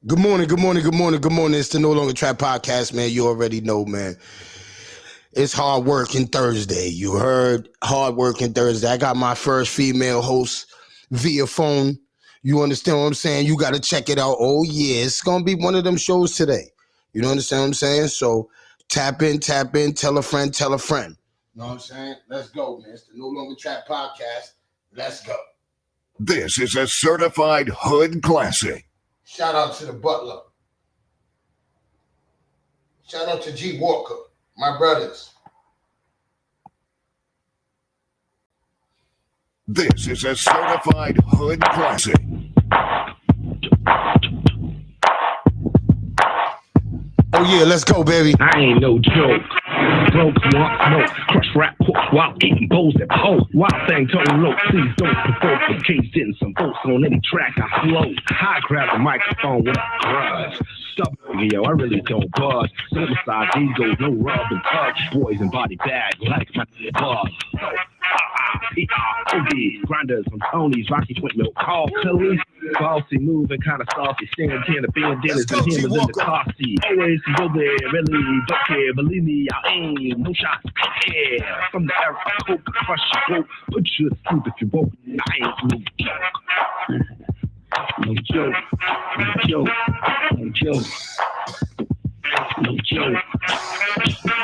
Good morning, good morning, good morning, good morning. It's the No Longer Trap Podcast, man. You already know, man. It's hard working Thursday. You heard hard working Thursday. I got my first female host via phone. You understand what I'm saying? You got to check it out. Oh, yeah. It's going to be one of them shows today. You know understand what I'm saying? So tap in, tell a friend, tell a friend. You know what I'm saying? Let's go, man. It's the No Longer Trap Podcast. Let's go. This is a certified hood classic. Shout out to the butler. Shout out to G Walker, my brothers. This is a certified hood classic. Oh yeah, let's go, baby. I ain't no joke. Broke, walk, smoke, crush rap, pork, while eating bowls at pole. Wild thing, total low, please don't provoke. In case getting some votes on any track I flow. I grab the microphone with a grudge. Stubborn, yo, I really don't buzz. Suicide, ego, no rub and tug. Boys and body bag like my buzz. P-R-O-D, grinders from Tony's, Rocky Twin Milk, call Phillies. Bossy, moving kind of saucy, standing here, the bandanas and hammers in the car seat. Always go there, really don't care. Believe me, I aim, no shots, yeah. From the era of coke, crush your boat, put you to sleep if you woke. I ain't no joke. No joke, no joke, no joke. No joke.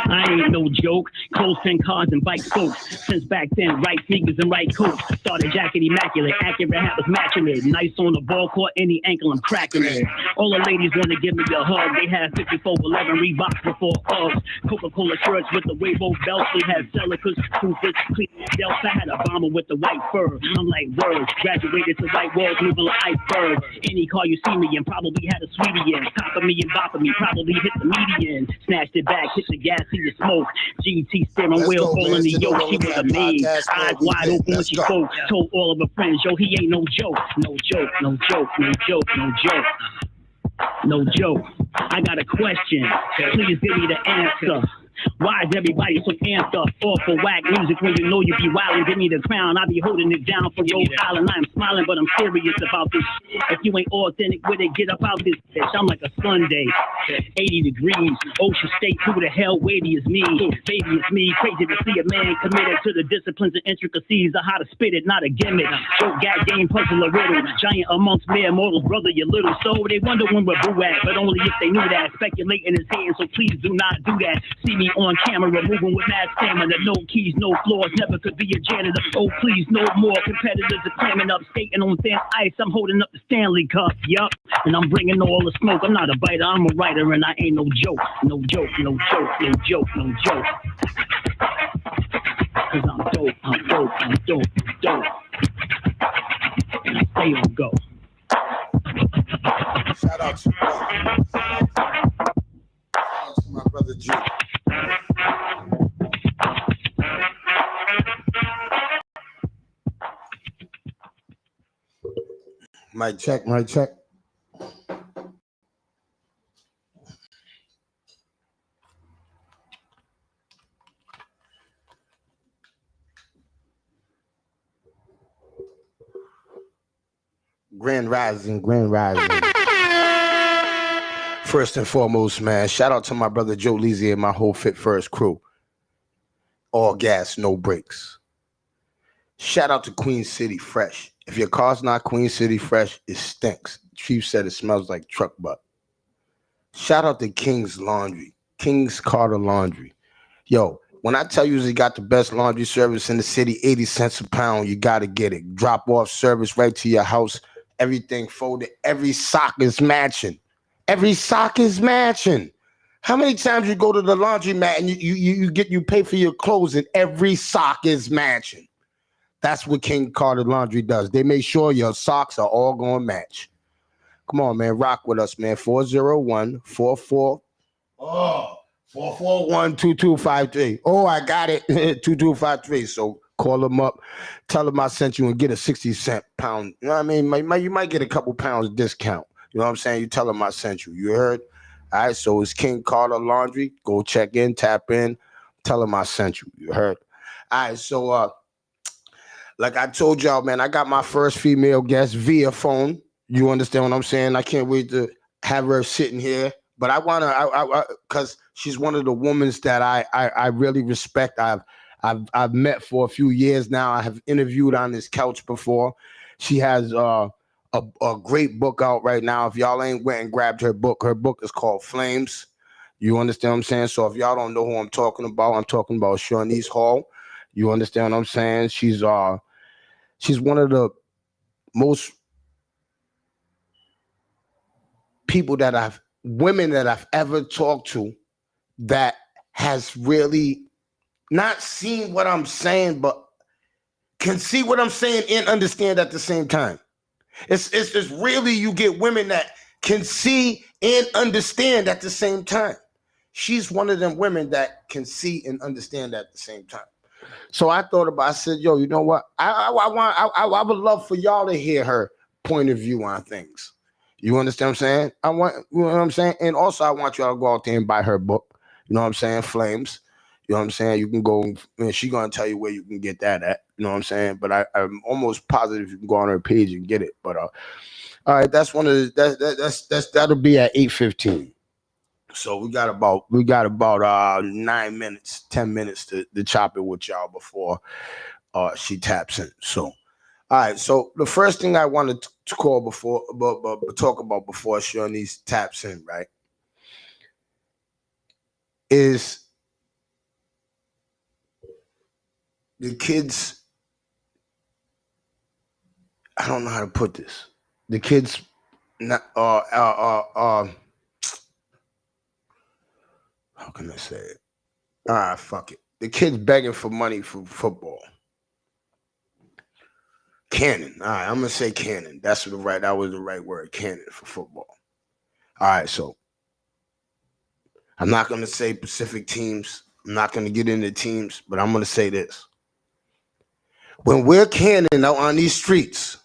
I ain't no joke. Clothes and cars and bike folks. Since back then, right sneakers and right coats. Started jacket immaculate. Accurate hat was matching it. Nice on the ball court, any ankle I'm cracking it. All the ladies want to give me a hug. They had 5411 Reeboks before Uggs. Coca-Cola shirts with the Weibo belts. They had Celicas, Kufas, clean belts. I had a bomber with the white fur. I'm like, word. Graduated to white walls, moving like iceberg. Any car you see me in probably had a sweetie in. Top of me and bop of me, probably hit the median. Snatched it back, hit the gas, see the smoke. GT steering wheel, falling the yoke. She was a maid. Eyes wide open when she spoke. Told all of her friends, yo, he ain't no joke. No joke, no joke, no joke, no joke. No joke. I got a question. Please give me the answer. Why is everybody so amped up? All for whack music when you know you be wildin'. Give me the crown, I be holding it down for Rhode Island. I'm smiling, but I'm serious about this. If you ain't authentic with it, get up out this bitch. I'm like a Sunday, 80 degrees, Ocean State. Who the hell weighty is me? Baby, it's me. Crazy to see a man committed to the disciplines and intricacies of how to spit it, not a gimmick. Joke, gag, game, puzzle, or riddle. Giant amongst mere mortals, brother, you little. So they wonder when we're boo at, but only if they knew that. Speculating is hating, so please do not do that. See me on camera, moving with mad stamina. No keys, no flaws, never could be a janitor. Oh, please, no more competitors are clamming up, skating on thin ice. I'm holding up the Stanley Cup, yup. And I'm bringing all the smoke. I'm not a biter, I'm a writer, and I ain't no joke. No joke, no joke, no joke, no joke. Cause I'm dope, I'm dope, I'm dope, I'm dope. And I stay on go. Shout out to my brother G. Mic check, mic check. Grand Rising, Grand Rising. First and foremost, man, shout out to my brother Joe Leezy and my whole Fit First crew. All gas, no brakes. Shout out to Queen City Fresh. If your car's not Queen City Fresh, it stinks. Chief said it smells like truck butt. Shout out to King's Laundry, King's Carter Laundry. Yo, when I tell you they got the best laundry service in the city, 80 cents a pound, you got to get it. Drop off service right to your house. Everything folded. Every sock is matching. Every sock is matching. How many times you go to the laundromat and you pay for your clothes and every sock is matching? That's what King Carter Laundry does. They make sure your socks are all going to match. Come on, man. Rock with us, man. 441-2253. Oh, I got it. 2253. So call them up. Tell them I sent you and get a 60-cent pound. You know what I mean? You might get a couple pounds discount. You know what I'm saying? You tell them I sent you. You heard? All right, so it's King Carter Laundry. Go check in, tap in. Tell them I sent you. You heard? All right, so like I told y'all, man, I got my first female guest via phone. You understand what I'm saying? I can't wait to have her sitting here, but I want to, because she's one of the women that I really respect. I've met for a few years now. I have interviewed on this couch before. She has a great book out right now. If y'all ain't went and grabbed her book is called Flames. You understand what I'm saying? So if y'all don't know who I'm talking about Shawnice Hall. You understand what I'm saying? She's one of the most women that I've ever talked to that has really not seen what I'm saying, but can see what I'm saying and understand at the same time. It's really, you get women that can see and understand at the same time. She's one of them women that can see and understand at the same time. So I said, yo, you know what? I would love for y'all to hear her point of view on things. You understand what I'm saying? You know what I'm saying? And also I want y'all to go out there and buy her book. You know what I'm saying? Flames. You know what I'm saying? You can go, and she's going to tell you where you can get that at. You know what I'm saying? But I'm almost positive you can go on her page and get it. But all right, that's one of the, that'll be at 8:15. So we got about 9 minutes, 10 minutes to chop it with y'all before she taps in. So, all right. So the first thing I wanted to talk about before Shawnice taps in, right, is the kids. I don't know how to put this. The kids, how can I say it? Fuck it. The kids begging for money for football. Cannon. All right, I'm gonna say cannon. That was the right word. Cannon for football. All right, so I'm not gonna say specific teams. I'm not gonna get into teams, but I'm gonna say this. When we're cannon out on these streets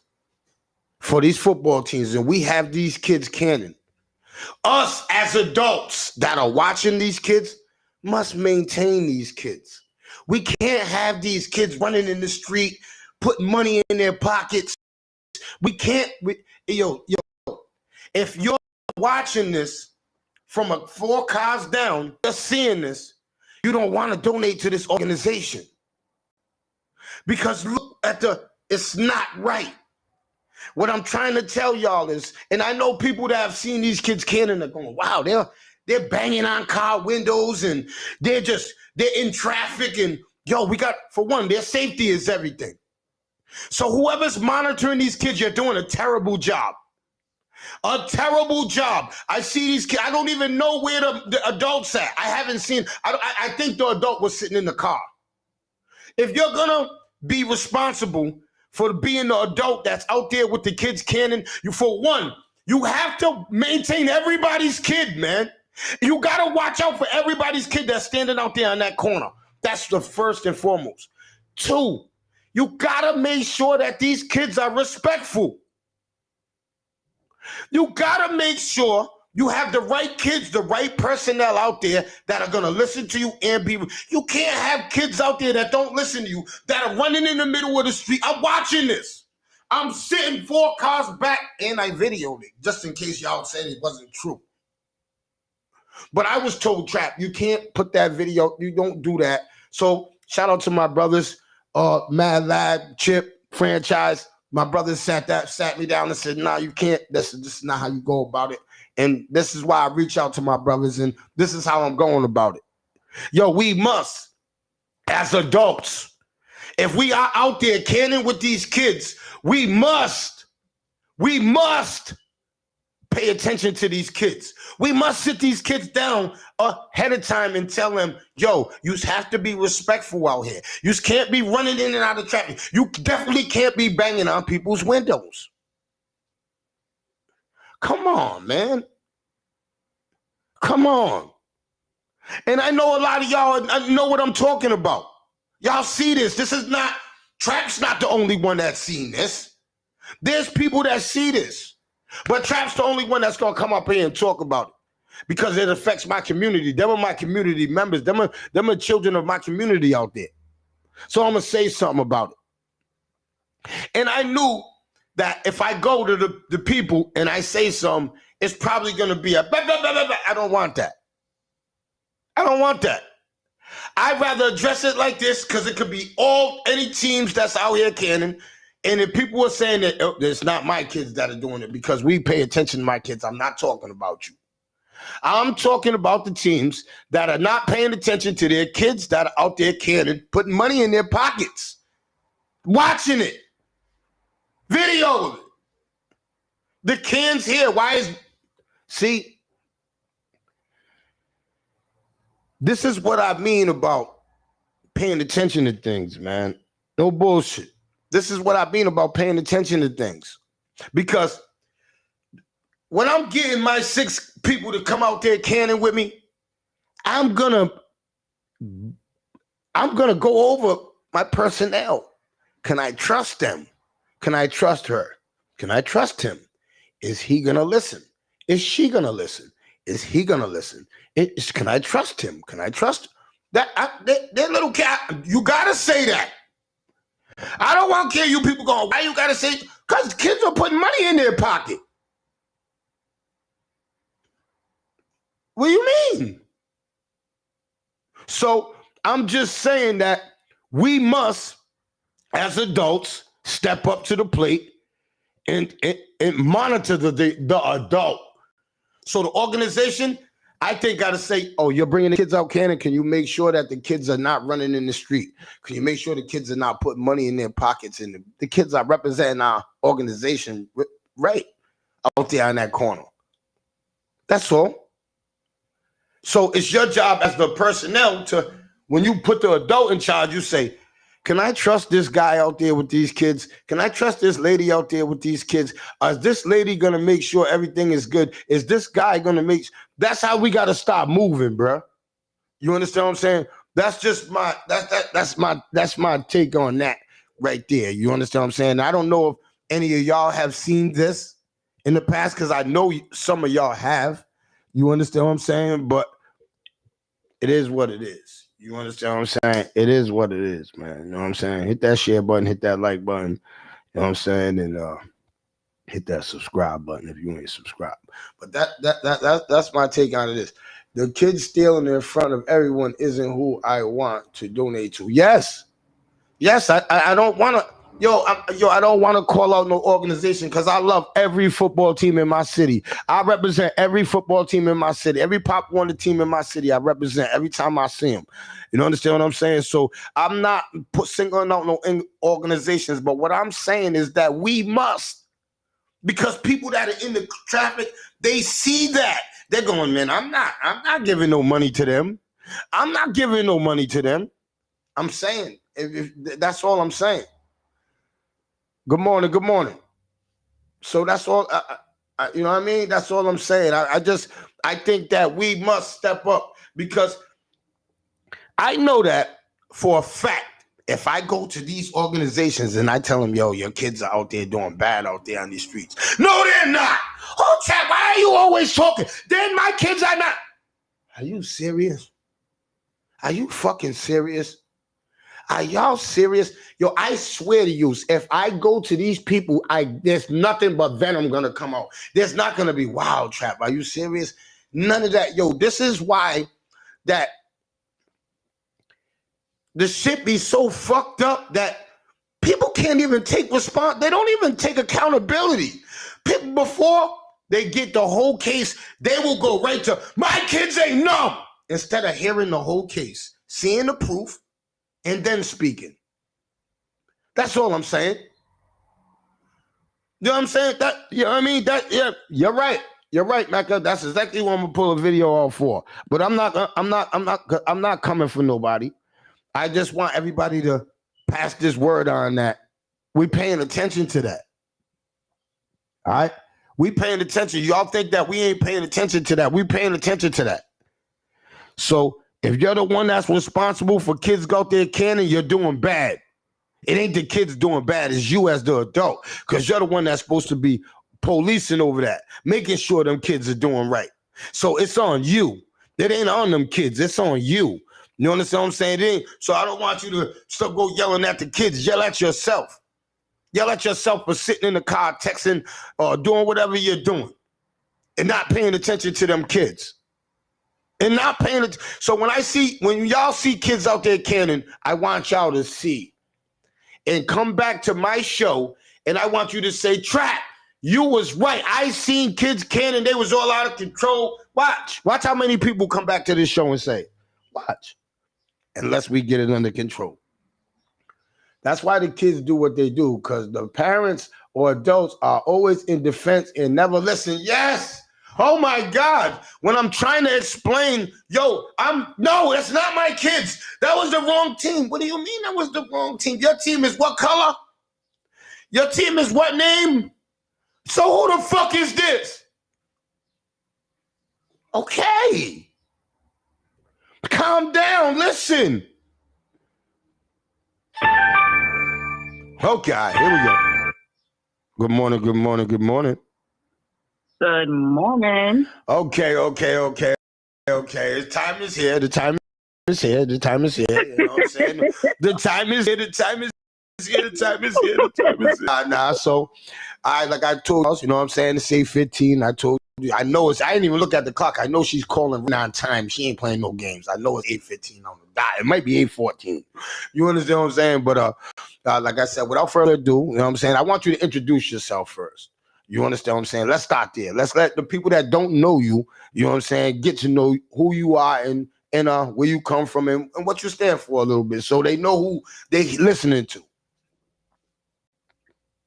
for these football teams, and we have these kids cannon, us as adults that are watching these kids must maintain these kids. We can't have these kids running in the street, putting money in their pockets. We can't, yo, if you're watching this from 4 cars down, just seeing this, you don't want to donate to this organization. Because look at it's not right. What I'm trying to tell y'all is, and I know people that have seen these kids cannon are going, wow, they're banging on car windows and they're in traffic, and yo, for one, their safety is everything. So whoever's monitoring these kids, you're doing a terrible job. A terrible job. I see these kids. I don't even know where the adults at. I haven't seen. I think the adult was sitting in the car. If you're gonna be responsible for being the adult that's out there with the kids cannon, you have to maintain everybody's kid, man. You gotta watch out for everybody's kid that's standing out there on that corner. That's the first and foremost. 2, you gotta make sure that these kids are respectful. You gotta make sure you have the right kids, the right personnel out there that are gonna listen to you and you can't have kids out there that don't listen to you, that are running in the middle of the street. I'm watching this. I'm sitting 4 cars back and I videoed it, just in case y'all said it wasn't true. But I was told, Trap, you can't put that video, you don't do that. So shout out to my brothers, Mad Lab, Chip, Franchise. My brothers sat me down and said, nah, you can't. This is not how you go about it. And this is why I reach out to my brothers, and this is how I'm going about it. Yo, we must, as adults, if we are out there canning with these kids, we must pay attention to these kids. We must sit these kids down ahead of time and tell them, yo, you have to be respectful out here. You can't be running in and out of traffic. You definitely can't be banging on people's windows. Come on, man. Come on. And I know a lot of y'all know what I'm talking about. Y'all see this. Trap's not the only one that's seen this. There's people that see this. But Trap's the only one that's going to come up here and talk about it because it affects my community. Them are my community members. Them are children of my community out there. So I'm going to say something about it. And I knew that if I go to the people and I say something it's probably going to be a blah, blah, blah, blah, blah. I don't want that. I don't want that. I'd rather address it like this because it could be any teams that's out here canning. And if people are saying that it's not my kids that are doing it because we pay attention to my kids, I'm not talking about you. I'm talking about the teams that are not paying attention to their kids that are out there canning, putting money in their pockets, watching it, video of it. The cans here. See, this is what I mean about paying attention to things, man. No bullshit. This is what I mean about paying attention to things. Because when I'm getting my 6 people to come out there canning with me, I'm gonna go over my personnel. Can I trust them? Can I trust her? Can I trust him? Is he gonna listen? Is she gonna listen? Is he gonna listen? Can I trust him? Can I trust that little cat? You gotta say that. I don't want to hear you people going, why you gotta say? Because kids are putting money in their pocket. What do you mean? So I'm just saying that we must, as adults, step up to the plate and monitor the adult. So the organization, I think, got to say, oh, you're bringing the kids out canning. Can you make sure that the kids are not running in the street? Can you make sure the kids are not putting money in their pockets? And the kids are representing our organization right out there in that corner. That's all. So it's your job as the personnel to, when you put the adult in charge, you say, can I trust this guy out there with these kids? Can I trust this lady out there with these kids? Is this lady going to make sure everything is good? Is this guy going to make... That's how we got to start moving, bro. You understand what I'm saying? That's just that's my take on that right there. You understand what I'm saying? I don't know if any of y'all have seen this in the past, because I know some of y'all have. You understand what I'm saying? But it is what it is. You understand what I'm saying? It is what it is, man. You know what I'm saying? Hit that share button, hit that like button. You know what I'm saying? And hit that subscribe button if you ain't subscribed. But that's my take on this. The kids stealing in front of everyone isn't who I want to donate to. Yes, I don't want to. I don't want to call out no organization because I love every football team in my city. I represent every football team in my city. Every Pop Warner team in my city, I represent every time I see them. You understand what I'm saying? So I'm not singling out no organizations, but what I'm saying is that we must, because people that are in the traffic, they see that. They're going, man, I'm not giving no money to them. I'm not giving no money to them. I'm saying, if that's all I'm saying. Good morning. So that's all, you know what I mean? That's all I'm saying. I think that we must step up, because I know that for a fact, if I go to these organizations and I tell them, yo, your kids are out there doing bad out there on these streets. No, they're not. Oh, Chad, why are you always talking? Then my kids are not. Are you serious? Are you fucking serious? Are y'all serious? Yo, I swear to you, if I go to these people, there's nothing but venom gonna come out. There's not gonna be wild trap. Are you serious? None of that. Yo, this is why that the shit be so fucked up that people can't even take response. They don't even take accountability. People, before they get the whole case, they will go right to, my kids ain't numb. Instead of hearing the whole case, seeing the proof, and then speaking. That's all I'm saying. You know what I'm saying? You know what I mean? Yeah, you're right. You're right, Mecca. That's exactly what I'm gonna pull a video off for. But I'm not coming for nobody. I just want everybody to pass this word on that we paying attention to that. All right? We paying attention. Y'all think that we ain't paying attention to that. We paying attention to that. So if you're the one that's responsible for kids go out there canning, you're doing bad. It ain't the kids doing bad, it's you as the adult, because you're the one that's supposed to be policing over that, making sure them kids are doing right. So it's on you. It ain't on them kids, it's on you. You understand what I'm saying? So I don't want you to stop go yelling at the kids. Yell at yourself. Yell at yourself for sitting in the car, texting, or doing whatever you're doing. and not paying attention to them kids. And not paying it. So when y'all see kids out there canning, I want y'all to see and come back to my show, and I want you to say, Trap, you was right. I seen kids canning, they was all out of control. Watch how many people come back to this show and say, watch, unless we get it under control. That's why the kids do what they do, because the parents or adults are always in defense and never listen. Yes. Oh my God. When I'm trying to explain, no, that's not my kids. That was the wrong team. What do you mean that was the wrong team? Your team is what color? Your team is what name? So who the fuck is this? Okay. Calm down. Listen. Okay, here we go. Good morning, good morning, good morning. Good morning. Okay. The time is here. The time is here. The time is here. You know what I'm saying? The time is here. The time is here. The time is here. The time is here. So like I told us, you know what I'm saying? It's 8:15. I told you. I know I didn't even look at the clock. I know she's calling on time. She ain't playing no games. I know it's 8:15 on the dot. It might be 8:14. You understand what I'm saying? But like I said, without further ado, you know what I'm saying? I want you to introduce yourself first. You understand what I'm saying? Let's start there. Let's let the people that don't know you, you know what I'm saying, get to know who you are and where you come from and what you stand for a little bit, so they know who they listening to.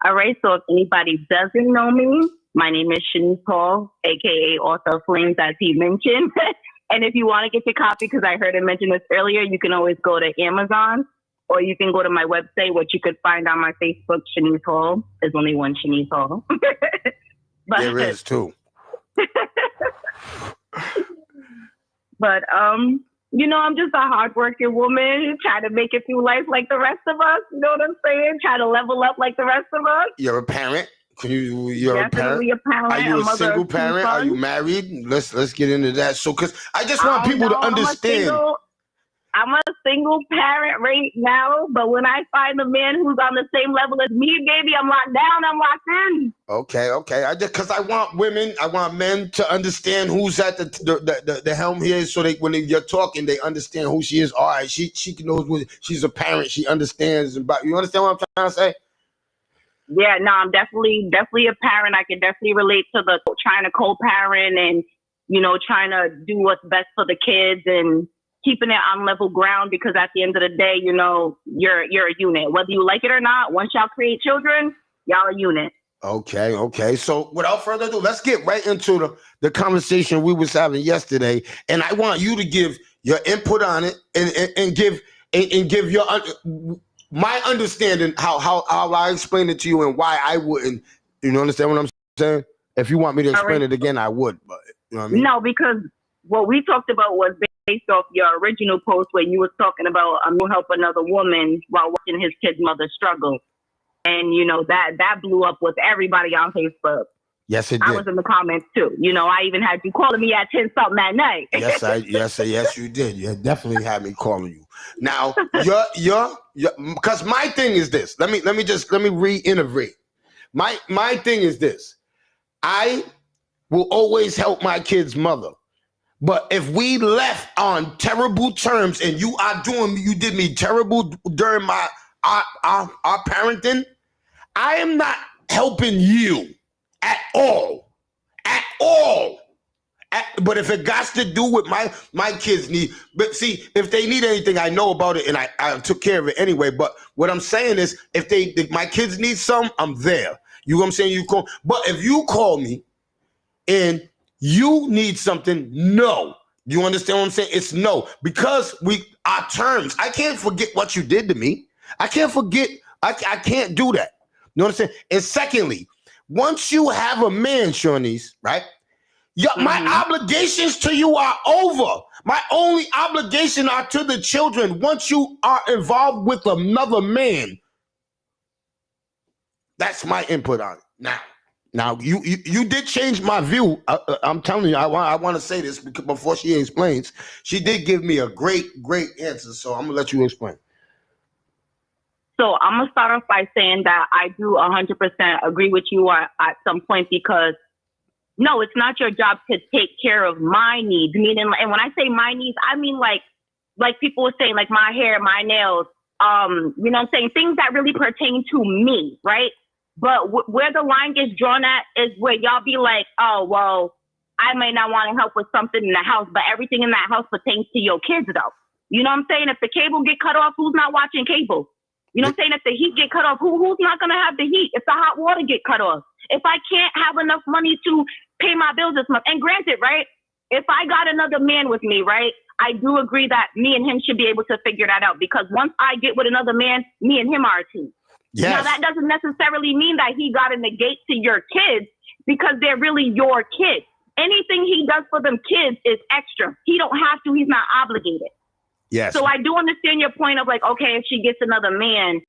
All right, so if anybody doesn't know me, my name is Shanice Hall, a.k.a. Author of Flames, as he mentioned. And if you want to get your copy, because I heard him mention this earlier, you can always go to Amazon, or you can go to my website, which you could find on my Facebook, Shanice Hall. There's only one Shanice Hall. But, there is too. But you know, I'm just a hardworking woman, trying to make it through life like the rest of us. You know what I'm saying? Try to level up like the rest of us. You're a parent. You're definitely a parent. Are you a single parent? Are you married? Let's get into that. So, because I just want people to understand. I'm a single parent right now, but when I find a man who's on the same level as me, baby, I'm locked down, I'm locked in. Okay. I want men to understand who's at the helm here, so you're talking, they understand who she is. All right, she knows what she's a parent. She understands about. You understand what I'm trying to say? Yeah, no, I'm definitely a parent. I can definitely relate to the trying to co-parent and, you know, trying to do what's best for the kids and keeping it on level ground, because at the end of the day, you know, you're a unit. Whether you like it or not, once y'all create children, y'all a unit. Okay. So without further ado, let's get right into the conversation we was having yesterday. And I want you to give your input on it and give your my understanding how I explain it to you and why I wouldn't. You understand what I'm saying? If you want me to explain it again, I would. But you know what I mean? No, because what we talked about was based off your original post where you was talking about you help another woman while watching his kid's mother struggle. And, you know, that blew up with everybody on Facebook. Yes, it did. I was in the comments too. You know, I even had you calling me at 10-something at night. Yes, you did. You definitely had me calling you. Now, you're because my thing is this. Let me reiterate. My thing is this. I will always help my kid's mother. But if we left on terrible terms and you did me terrible during our parenting, I am not helping you at all. But if it got to do with my kids but see, if they need anything, I know about it and I took care of it anyway. But what I'm saying is, if my kids need some, I'm there. You know what I'm saying? You call, but if you call me and you need something, no. You understand what I'm saying? It's no, because our terms. I can't forget what you did to me. I can't forget. I can't do that. You know what I'm saying? And secondly, once you have a man, Shawneese, right? My obligations to you are over. My only obligation are to the children. Once you are involved with another man, that's my input on it. Now you did change my view. I'm telling you, I want to say this because before she explains, she did give me a great answer. So I'm gonna let you explain. So I'm gonna start off by saying that I do 100% agree with you at some point, because no, it's not your job to take care of my needs. Meaning, and when I say my needs, I mean like people were saying, like my hair, my nails, you know what I'm saying? Things that really pertain to me, right? But where the line gets drawn at is where y'all be like, oh, well, I may not want to help with something in the house, but everything in that house pertains to your kids, though. You know what I'm saying? If the cable get cut off, who's not watching cable? You know what I'm saying? If the heat get cut off, who's not going to have the heat? If the hot water get cut off? If I can't have enough money to pay my bills this month, and granted, right, if I got another man with me, right, I do agree that me and him should be able to figure that out, because once I get with another man, me and him are a team. Yes. Now, that doesn't necessarily mean that he got to negate to your kids, because they're really your kids. Anything he does for them kids is extra. He don't have to. He's not obligated. Yes. So I do understand your point of like, okay, if she gets another man,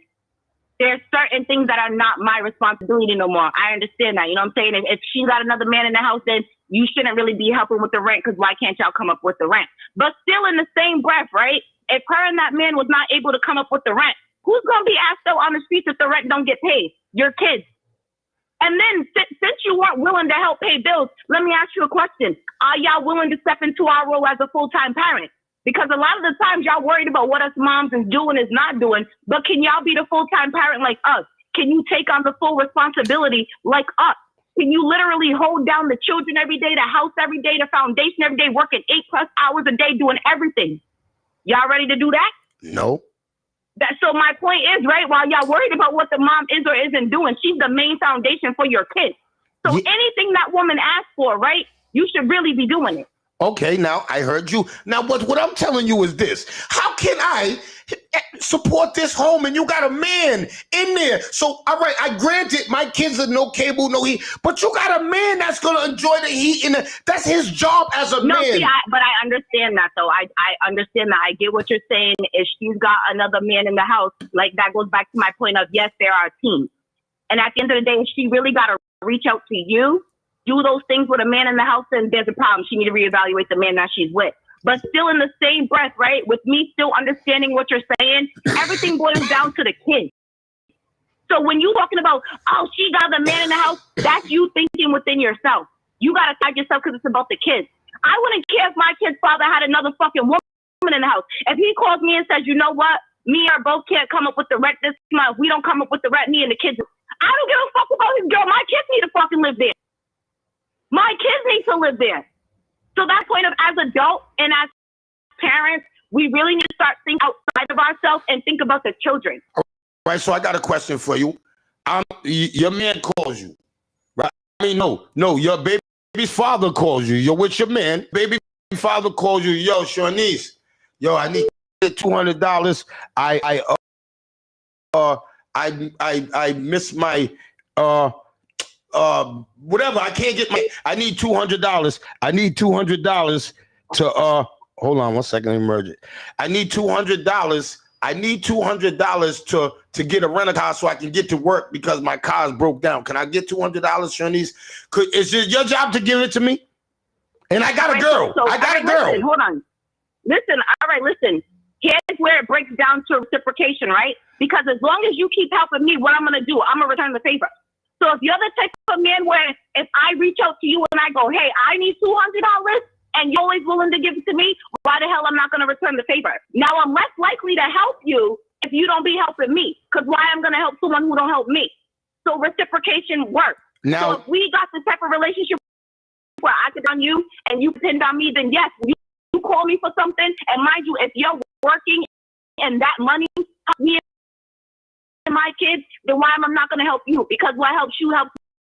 there's certain things that are not my responsibility no more. I understand that. You know what I'm saying? If she got another man in the house, then you shouldn't really be helping with the rent, because why can't y'all come up with the rent? But still in the same breath, right? If her and that man was not able to come up with the rent, who's going to be asked out on the streets if the rent don't get paid? Your kids. And then since you weren't willing to help pay bills, let me ask you a question. Are y'all willing to step into our role as a full-time parent? Because a lot of the times y'all worried about what us moms is doing is not doing, but can y'all be the full-time parent like us? Can you take on the full responsibility like us? Can you literally hold down the children every day, the house every day, the foundation every day, working 8+ hours a day, doing everything? Y'all ready to do that? No. So my point is, right, while y'all worried about what the mom is or isn't doing, she's the main foundation for your kids. So anything that woman asks for, right, you should really be doing it. Okay, now I heard you. Now, what I'm telling you is this. How can I support this home and you got a man in there? So, all right, I granted my kids are no cable, no heat, but you got a man that's going to enjoy the heat. That's his job as a man. See, but I understand that, though. I understand that. I get what you're saying. If she's got another man in the house, like that goes back to my point of, yes, there are teams. And at the end of the day, if she really got to reach out to you, do those things with a man in the house, then there's a problem. She need to reevaluate the man that she's with. But still in the same breath, right, with me still understanding what you're saying, everything boils down to the kids. So when you're talking about, oh, she got the man in the house, that's you thinking within yourself. You got to tag yourself because it's about the kids. I wouldn't care if my kid's father had another fucking woman in the house. If he calls me and says, you know what, me or both can't come up with the rent this month, we don't come up with the rent, me and the kids, I don't give a fuck about his girl. My kids need to fucking live there. My kids need to live there. So that point of, as adults and as parents, we really need to start thinking outside of ourselves and think about the children. All right, so I got a question for you. Your man calls you, right? I mean, no, your baby's father calls you. You're with your man. Baby father calls you. Yo, Shawnice, yo, I need $200. I missed my whatever. I can't get I need $200. I need $200 to hold on 1 second, let me merge it. I need $200. I need $200 to get a rental car so I can get to work because my car's broke down. Can I get $200, Shawnice? Is it your job to give it to me? And I got a girl. I got a girl. Listen, hold on. Listen, all right, listen. Here's where it breaks down to reciprocation, right? Because as long as you keep helping me, what I'm going to do, I'm going to return the favor. So if you're the type of man where if I reach out to you and I go, hey, I need $200 and you're always willing to give it to me, why the hell I'm not going to return the favor? Now I'm less likely to help you if you don't be helping me, because why I'm going to help someone who don't help me? So reciprocation works. Now, so if we got the type of relationship where I could on you and you depend on me, then yes, you call me for something. And mind you, if you're working and that money helps me and my kids, then why am I not going to help you? Because what helps you helps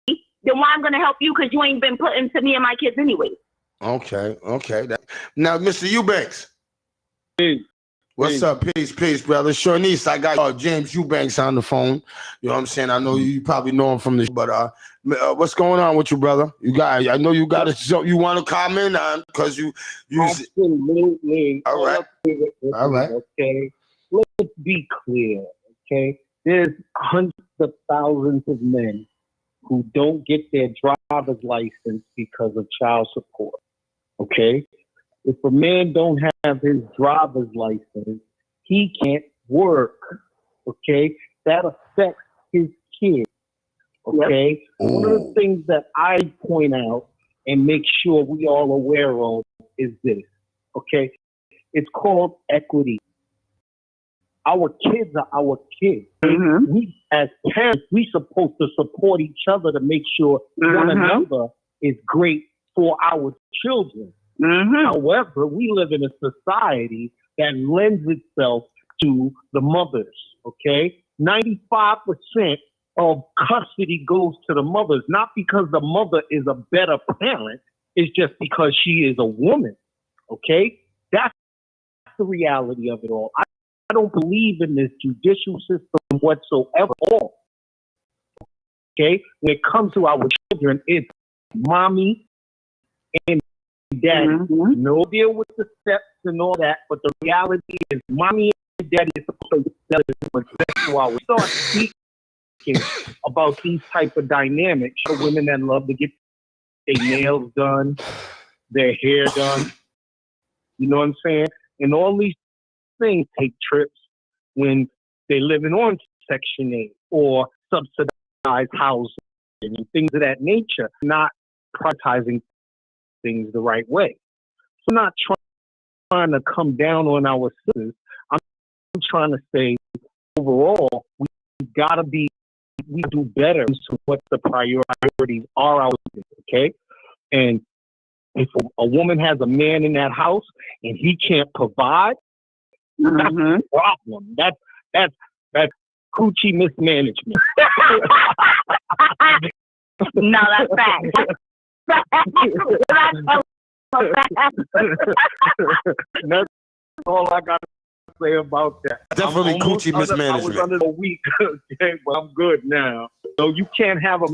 me. Then why I'm going to help you? Because you ain't been putting to me and my kids anyway. Okay. Now, Mr. Eubanks. Peace. What's up? Peace, brother. Shawnice, I got James Eubanks on the phone. You know what I'm saying? I know you probably know him from the but what's going on with you, brother? I know you got you want to comment on because you Absolutely. All right. All right. Okay. Let's be clear. Okay. There's hundreds of thousands of men who don't get their driver's license because of child support. Okay. If a man don't have his driver's license, he can't work. Okay. That affects his kids. Okay. One of the things that I point out and make sure we all aware of is this, okay? It's called equity. Our kids are our kids. Mm-hmm. We, as parents, we supposed to support each other to make sure one another is great for our children. However, we live in a society that lends itself to the mothers, okay? 95% of custody goes to the mothers, not because the mother is a better parent, it's just because she is a woman, okay? That's the reality of it all. I don't believe in this judicial system whatsoever at all, okay? When it comes to our children, it's mommy and daddy. No deal with the steps and all that, but the reality is mommy and daddy is supposed to tell us while we start speaking about these type of dynamics. The women that love to get their nails done, their hair done, you know what I'm saying? And all these things take trips when they're living on Section 8 or subsidized housing and things of that nature, not prioritizing things the right way. So I'm not trying to come down on our sisters. I'm trying to say overall, we do better to what the priorities are out there, okay? And if a woman has a man in that house and he can't provide, that's a problem. That's coochie mismanagement. No, that's fact. That's all I got to say about that. Definitely coochie mismanagement. I was under a week, okay, but I'm good now. So you can't have a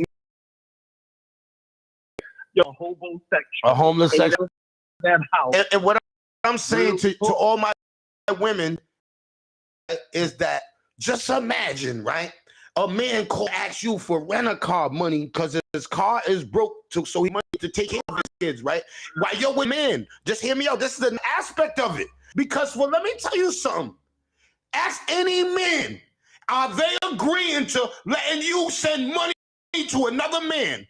homosexual. A homeless section. That house. And what I'm saying to all my women is that just imagine, right? A man asks you for rent-a-car money because his car is broke, so he money to take care of his kids, right? While you're with men, just hear me out. This is an aspect of it. Because, well, let me tell you something. Ask any men, are they agreeing to letting you send money to another man?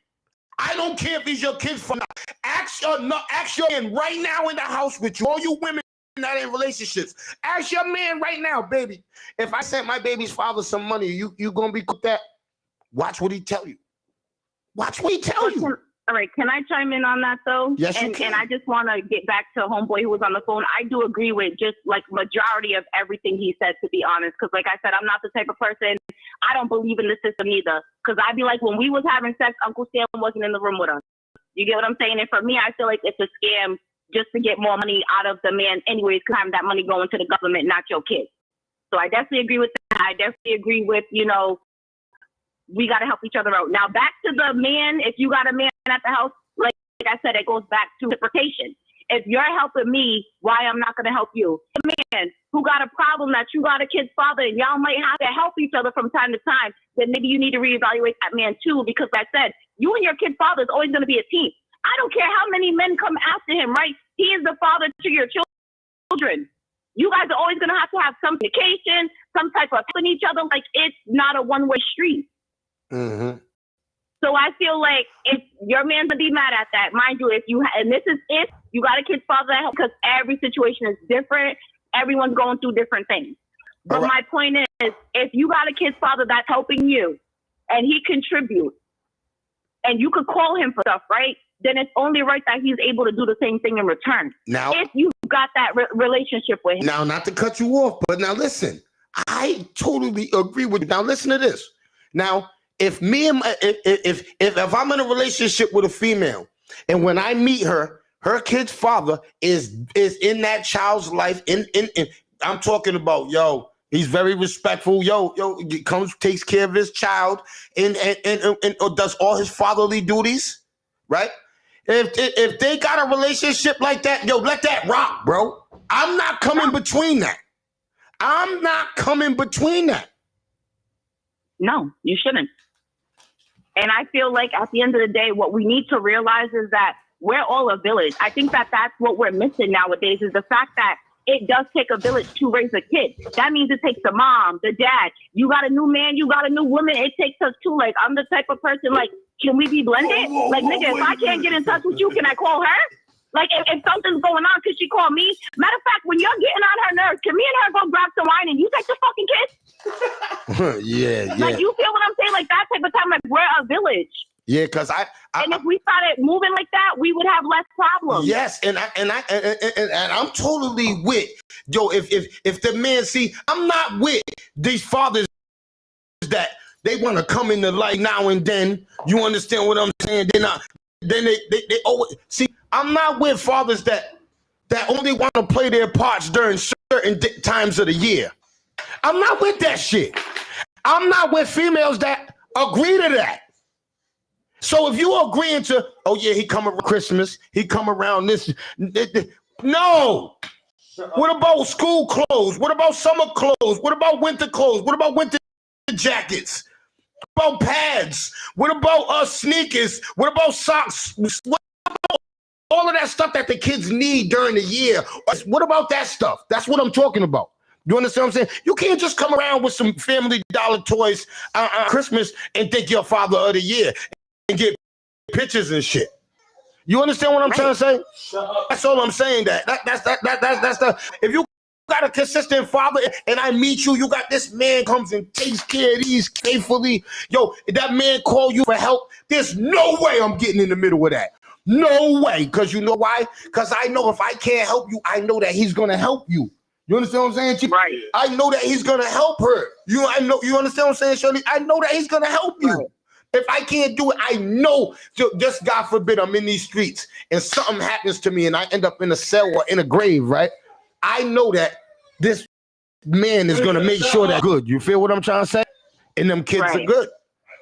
I don't care if he's your kid's father. Ask your man right now in the house with you, all you women that in relationships. Ask your man right now, baby. If I sent my baby's father some money, you gonna be cool with that? Watch what he tell you. Watch what he tell you. All right, can I chime in on that though? Yes, you can. And I just want to get back to homeboy who was on the phone. I do agree with just like majority of everything he said, to be honest. Because like I said, I'm not the type of person. I don't believe in the system either. Because I'd be like, when we was having sex, Uncle Sam wasn't in the room with us. You get what I'm saying? And for me, I feel like it's a scam just to get more money out of the man anyways, because I'm that money going to the government, not your kids. So I definitely agree with that. I definitely agree with, we got to help each other out. Now, back to the man, if you got a man at the house, like I said, it goes back to reciprocation. If you're helping me, why I'm not going to help you? A man who got a problem that you got a kid's father and y'all might have to help each other from time to time, then maybe you need to reevaluate that man too, because like I said, you and your kid's father is always going to be a team. I don't care how many men come after him, right? He is the father to your children. You guys are always going to have some communication, some type of helping each other. Like, it's not a one-way street. Mm-hmm. So I feel like if your man's gonna be mad at that, mind you, and this is if you got a kid's father that helps, because every situation is different. Everyone's going through different things. But my point is, if you got a kid's father that's helping you and he contributes and you could call him for stuff, right? Then it's only right that he's able to do the same thing in return. Now, if you got that relationship with him. Now, not to cut you off, but now listen, I totally agree with you. Now, listen to this. Now, if I'm in a relationship with a female, and when I meet her, her kid's father is in that child's life. In I'm talking about, he's very respectful. Comes, takes care of his child, and does all his fatherly duties, right? If they got a relationship like that, let that rock, bro. I'm not coming between that. I'm not coming between that. No, you shouldn't. And I feel like at the end of the day, what we need to realize is that we're all a village. I think that that's what we're missing nowadays, is the fact that it does take a village to raise a kid. That means it takes the mom, the dad. You got a new man, you got a new woman. It takes us too. Like, I'm the type of person, like, can we be blended? Like, nigga, if I can't get in touch with you, can I call her? Like, if something's going on, could she call me? Matter of fact, when you're getting on her nerves, can me and her go grab some wine and you take the fucking kids? Yeah. Like, you feel what I'm saying? Like, that type of time, like, we're a village. Yeah, because and if we started moving like that, we would have less problems. Yes, and I'm totally with if the man, see, I'm not with these fathers that they want to come in the light now and then. You understand what I'm saying? They're not. Then they always see. I'm not with fathers that only want to play their parts during certain times of the year. I'm not with that shit. I'm not with females that agree to that. So if you agreeing to, oh yeah, he come around Christmas, he come around this. No. What about school clothes? What about summer clothes? What about winter clothes? What about winter jackets? What about pads? What about sneakers? What about socks? What about all of that stuff that the kids need during the year? What about that stuff? That's what I'm talking about. You understand what I'm saying? You can't just come around with some Family Dollar toys Christmas and think you're father of the year and get pictures and shit. You understand what I'm trying to say? That's all I'm saying. That's the, if you got a consistent father and I meet you, you got this man comes and takes care of these faithfully. Yo, if that man call you for help, there's no way I'm getting in the middle of that. No way. Because you know why? Because I know if I can't help you, I know that he's gonna help you. You understand what I'm saying, Chief? Right. I know that he's gonna help her. You understand what I'm saying, Shirley? I know that he's gonna help you. Right. If I can't do it, I know, just God forbid, I'm in these streets and something happens to me and I end up in a cell or in a grave, right? I know that this man is going to make sure that's good. You feel what I'm trying to say? And them kids are good.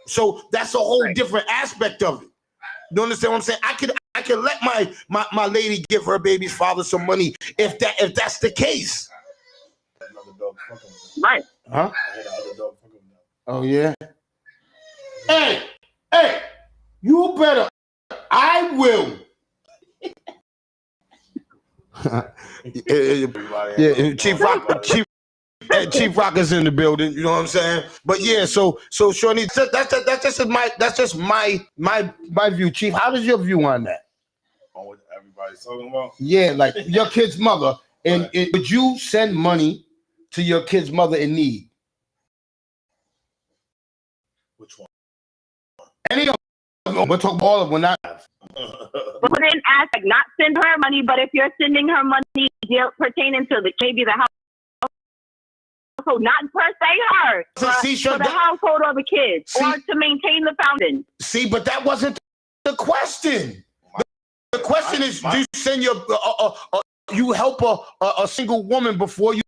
So that's a whole different aspect of it. You understand what I'm saying? I can let my lady give her baby's father some money if that's the case. Right. Huh? Oh, yeah? Hey, you better. I will. Yeah, Chief Rock is in the building. You know what I'm saying? But yeah, so Shawnee, that's just my view. Chief, how does your view on that? On what everybody's talking about? Yeah, like your kid's mother, and would you send money to your kid's mother in need? Which one? Any of them. We'll talk all of them. Not. But didn't ask, like, not send her money, but if you're sending her money pertaining to maybe the household, not per se her, for the household or the kids, or to maintain the foundation. See, but that wasn't the question. The question is, do you send your you help a single woman before you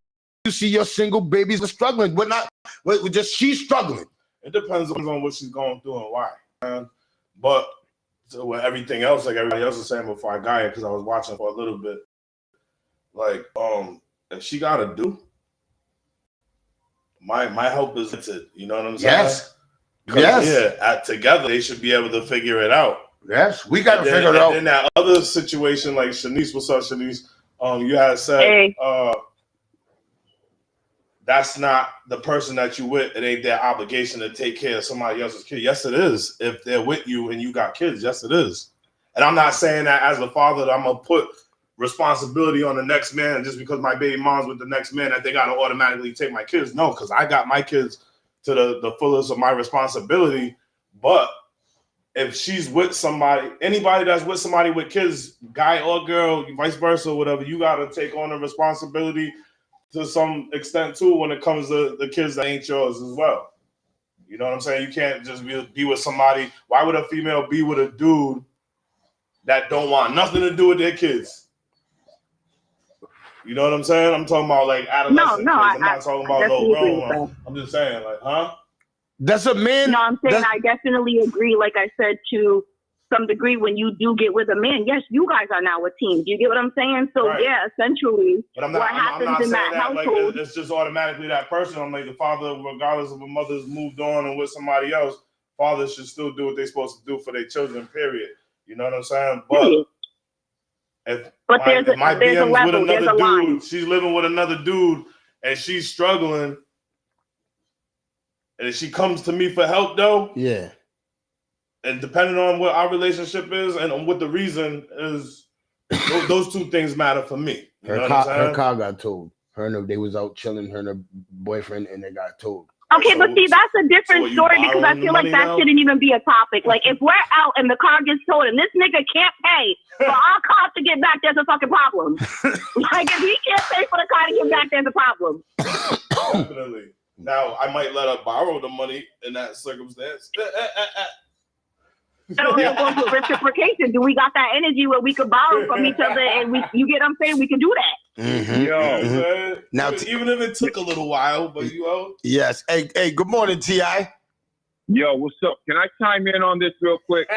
see your single babies are struggling, but not just she's struggling. It depends on what she's going through and why. But so with everything else, like everybody else was saying before I got here, because I was watching for a little bit, like if she gotta do, my help is limited. You know what I'm saying? Yes. Yeah. Together they should be able to figure it out. Yes, we got to figure it out. And then that other situation, like Shanice, what's up, Shanice? You had said, that's not the person that you with. It ain't their obligation to take care of somebody else's kid. Yes, it is. If they're with you and you got kids, yes, it is. And I'm not saying that as a father that I'm gonna put responsibility on the next man just because my baby mom's with the next man that they gotta automatically take my kids. No, because I got my kids to the fullest of my responsibility. But if she's with somebody, anybody that's with somebody with kids, guy or girl, vice versa, whatever, you gotta take on the responsibility to some extent too when it comes to the kids that ain't yours as well. You know what I'm saying? You can't just be with somebody. Why would a female be with a dude that don't want nothing to do with their kids? You know what I'm saying? I'm talking about like adolescent kids. I'm not talking about no grown. I'm just saying, like, huh? That's a man. No, I'm saying I definitely agree. Like I said, to some degree, when you do get with a man, yes, you guys are now a team. Do you get what I'm saying? So yeah, essentially, but what happens in that household, like, it's just automatically that person. I'm like, the father, regardless of a mother's moved on and with somebody else, fathers should still do what they're supposed to do for their children. Period. You know what I'm saying? But But there's a level, there's a line. She's living with another dude, and she's struggling, and she comes to me for help, though. Yeah. And depending on what our relationship is and on what the reason is, those two things matter for me. You know Her car got towed. They was out chilling, her and her boyfriend, and they got towed. Okay, but see, that's a different story because I feel like that shouldn't even be a topic. Like, if we're out and the car gets towed and this nigga can't pay for our car to get back, there's a fucking problem. Like, if he can't pay for the car to get back, there's a problem. Definitely. Now, I might let her borrow the money in that circumstance. I don't know if it's reciprocation. Do we got that energy where we could borrow from each other and you get what I'm saying? We can do that. Mm-hmm. Yo, now, even if it took a little while, but you know. Yes. Hey, good morning, T.I. Yo, what's up? Can I chime in on this real quick?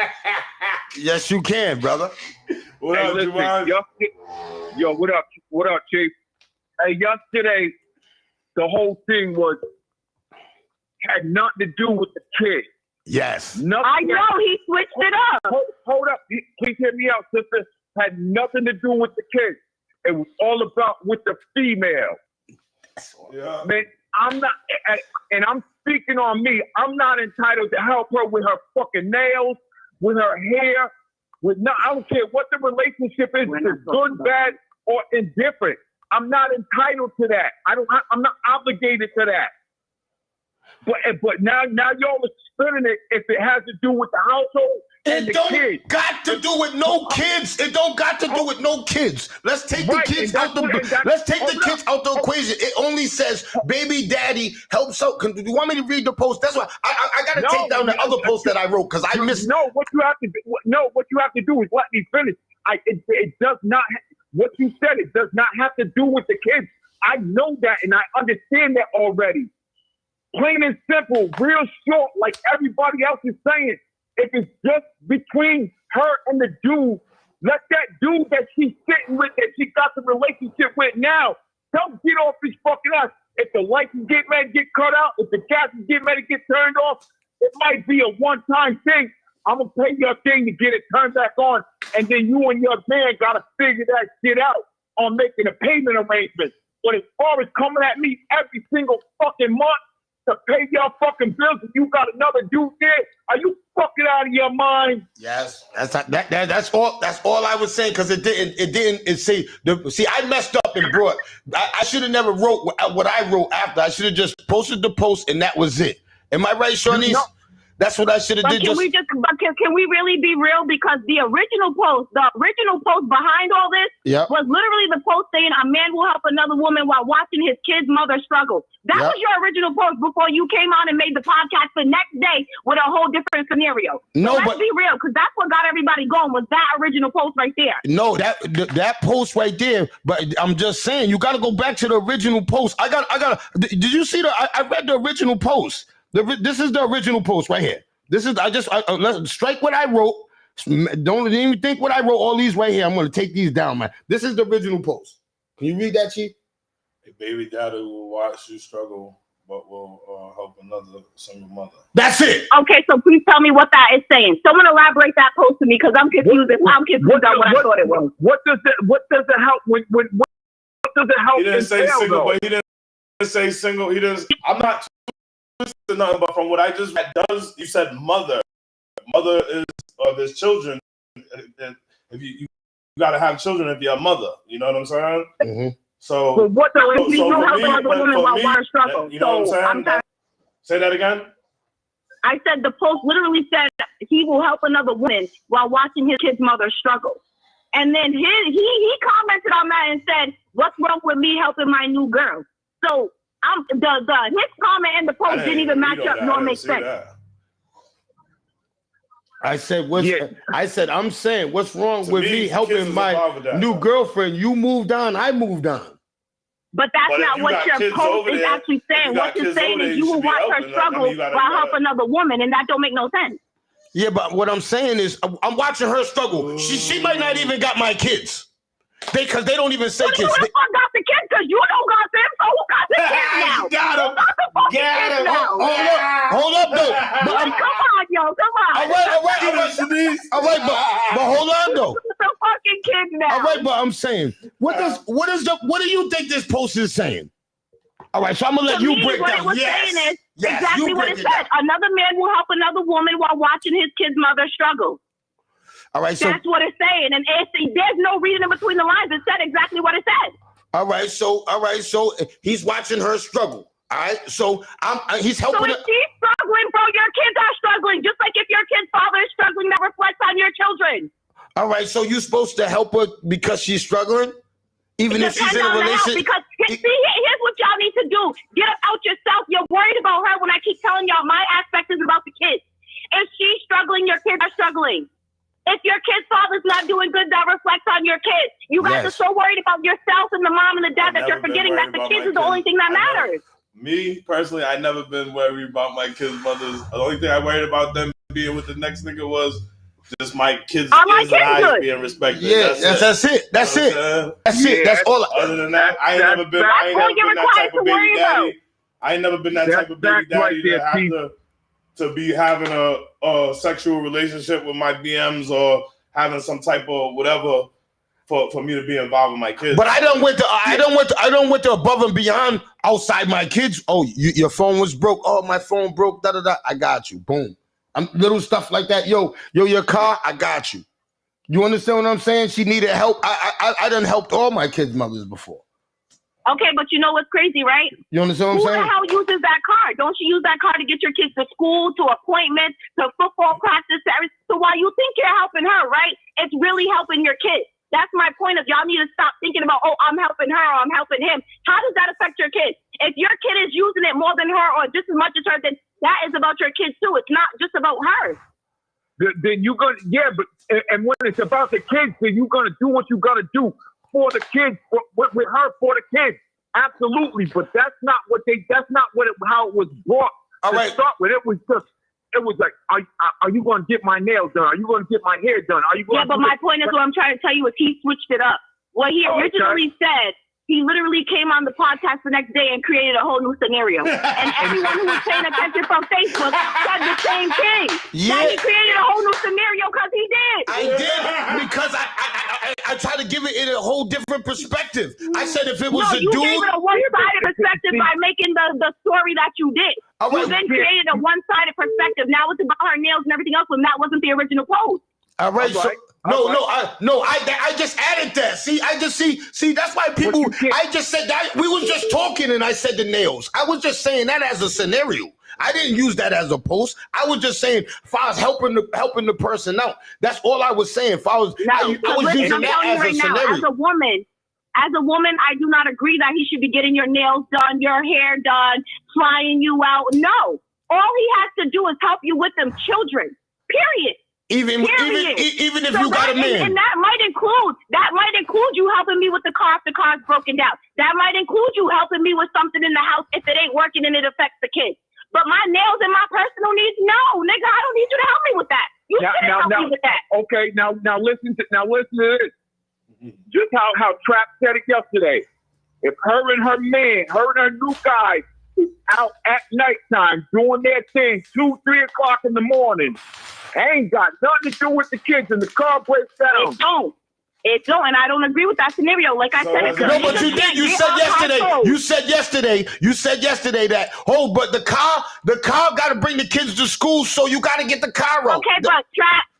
Yes, you can, brother. What up, Javon? Yo, what up, Chief? Hey, yesterday, the whole thing had nothing to do with the kid. Yes. Nothing. I know, he switched it up. Hold up. Please hear me out, sister. Had nothing to do with the kid. It was all about with the female. Yeah. Man, I'm not, and I'm speaking on me. I'm not entitled to help her with her fucking nails, with her hair, I don't care what the relationship is, if it's good, bad, or indifferent. I'm not entitled to that. I'm not obligated to that. But now y'all are spinning it if it has to do with the household and the kids. It don't got to do with no kids. It don't got to do with no kids. Let's take the kids out the kids out the equation. It only says baby daddy helps out. Do you want me to read the post? That's why I gotta take down the other post that I wrote because I missed. No, what you have to do is let me finish. It does not. What you said, it does not have to do with the kids. I know that and I understand that already. Plain and simple, real short, like everybody else is saying. If it's just between her and the dude, let that dude that she's sitting with, that she got the relationship with now, don't get off his fucking ass. If the lights is getting ready to get cut out, if the gas is getting ready to get turned off, it might be a one-time thing. I'm going to pay your thing to get it turned back on, and then you and your man got to figure that shit out on making a payment arrangement. But as far as coming at me every single fucking month, to pay your fucking bills and you got another dude there? Are you fucking out of your mind? Yes, that's all I was saying because it didn't say I messed up and brought. I should have never wrote what I wrote after. I should have just posted the post and that was it. Am I right, Shawnees? No. That's what I should have did. Can we really be real? Because the original post behind all this was literally the post saying a man will help another woman while watching his kid's mother struggle. That was your original post before you came on and made the podcast the next day with a whole different scenario. So let's be real, because that's what got everybody going, was that original post right there. No, that post right there. But I'm just saying, you got to go back to the original post. Did you see I read the original post. This is the original post right here. This is let's strike what I wrote. Don't even think what I wrote. All these right here. I'm going to take these down, man. This is the original post. Can you read that, Chief? A baby daddy will watch you struggle, but will help another single mother. That's it. Okay, so please tell me what that is saying. Someone elaborate that post to me because I'm confused. I'm confused on what I thought it was. What does it help? What does it help? He didn't say single, but he didn't say single. He didn't. I'm not nothing, but from what I just read, you said mother is there's children. If you got to have children if you're a mother, you know what I'm saying? Mm-hmm. So what the struggle? You know what I'm saying? Say that again. I said the post literally said he will help another woman while watching his kid's mother struggle, and then he commented on that and said, "What's wrong with me helping my new girl?" So. His comment and the post didn't even match up nor make sense. I said, I'm saying, what's wrong with me helping my new girlfriend? You moved on, I moved on. But that's not what your post is actually saying. What you're saying is you will watch her struggle while help another woman, and that don't make no sense. Yeah, but what I'm saying is, I'm watching her struggle. She might not even got my kids. Because they don't even say kids. You got the kids because you don't got them. So who got the kids now? Got him. Hold up, though. Come on, yo. Come on. All right. But hold on, though. The fucking kids now. All right, but I'm saying, what do you think this post is saying? All right, so I'm gonna let To you me, break what down. it was saying is Yes, exactly you what break it it said. down. Another man will help another woman while watching his kid's mother struggle. All right, so That's what it's saying, and there's no reading in between the lines. It said exactly what it said. all right, so he's watching her struggle. All right, so he's So helping if her. she's struggling, bro, your kids are struggling. Just like if your kid's father is struggling, that reflects on your children. All right, so you're supposed to help her because she's struggling, even if she's in a relationship. Because see, here's what y'all need to do: get out yourself. You're worried about her. When I keep telling y'all, my aspect is about the kids. If she's struggling, your kids are struggling. If your kid's father's not doing good, that reflects on your kids. You guys are so worried about yourself and the mom and the dad that you're forgetting that the kids is the only thing that matters. Me personally, I never been worried about my kids' mothers. The only thing I worried about them being with the next nigga was just my kids' ears and eyes being respected. Yeah, that's it. That's it. That's it. That's all. Other than that, I ain't never been that type of baby daddy. I ain't never been that type of baby daddy that have to be having a sexual relationship with my BMs or having some type of whatever for me to be involved with my kids. But I don't went to above and beyond outside my kids. Oh, your phone was broke. Oh, my phone broke. Da da da. I got you. Boom. Little stuff like that. Yo, your car. I got you. You understand what I'm saying? She needed help. I done helped all my kids' mothers before. Okay, but you know what's crazy, right? You understand what I'm saying? Who the hell uses that car? Don't you use that car to get your kids to school, to appointments, to football practice, to everything? So while you think you're helping her, right, it's really helping your kids. That's my point of y'all need to stop thinking about, oh, I'm helping her or I'm helping him. How does that affect your kids? If your kid is using it more than her or just as much as her, then that is about your kids too. It's not just about her. Then you're gonna, and when it's about the kids, then you're gonna do what you gotta do for the kids, with her for the kids. Absolutely, but that's not how it was brought. All right. Start with it was like, are you going to get my nails done? Are you going to get my hair done? Are you going? Yeah, but my point is, what I'm trying to tell you is he switched it up. What he originally said, he literally came on the podcast the next day and created a whole new scenario. And everyone who was paying attention from Facebook said the same thing. Yeah. That he created a whole new scenario because he did. I did because I tried to give it in a whole different perspective. I said if it was a you dude, gave it a one-sided perspective by making the story that you did. All right. You then created a one-sided perspective. Now it's about her nails and everything else, when that wasn't the original post. all right, so I just added that. See, see, that's why people. I just said that we was just talking, and I said the nails. I was just saying that as a scenario. I didn't use that as a post. I was just saying, if I was helping the person out, that's all I was saying. If I was, I was using that as a scenario. As a woman, I do not agree that he should be getting your nails done, your hair done, flying you out. No, all he has to do is help you with them children. Period. Even if you got a man. And that might include you helping me with the car if the car's broken down. That might include you helping me with something in the house if it ain't working and it affects the kids. But my nails and my personal needs, no, nigga, I don't need you to help me with that. You shouldn't help me with that. Okay, now listen to this. Just how Trap said it yesterday. If her and her man, her and her new guy is out at nighttime doing their thing, 2, 3 o'clock in the morning, ain't got nothing to do with the kids, and the car breaks down. It don't, and I don't agree with that scenario. Like I said, no, but you did. You said yesterday that but the car got to bring the kids to school, so you got to get the car out. Okay, but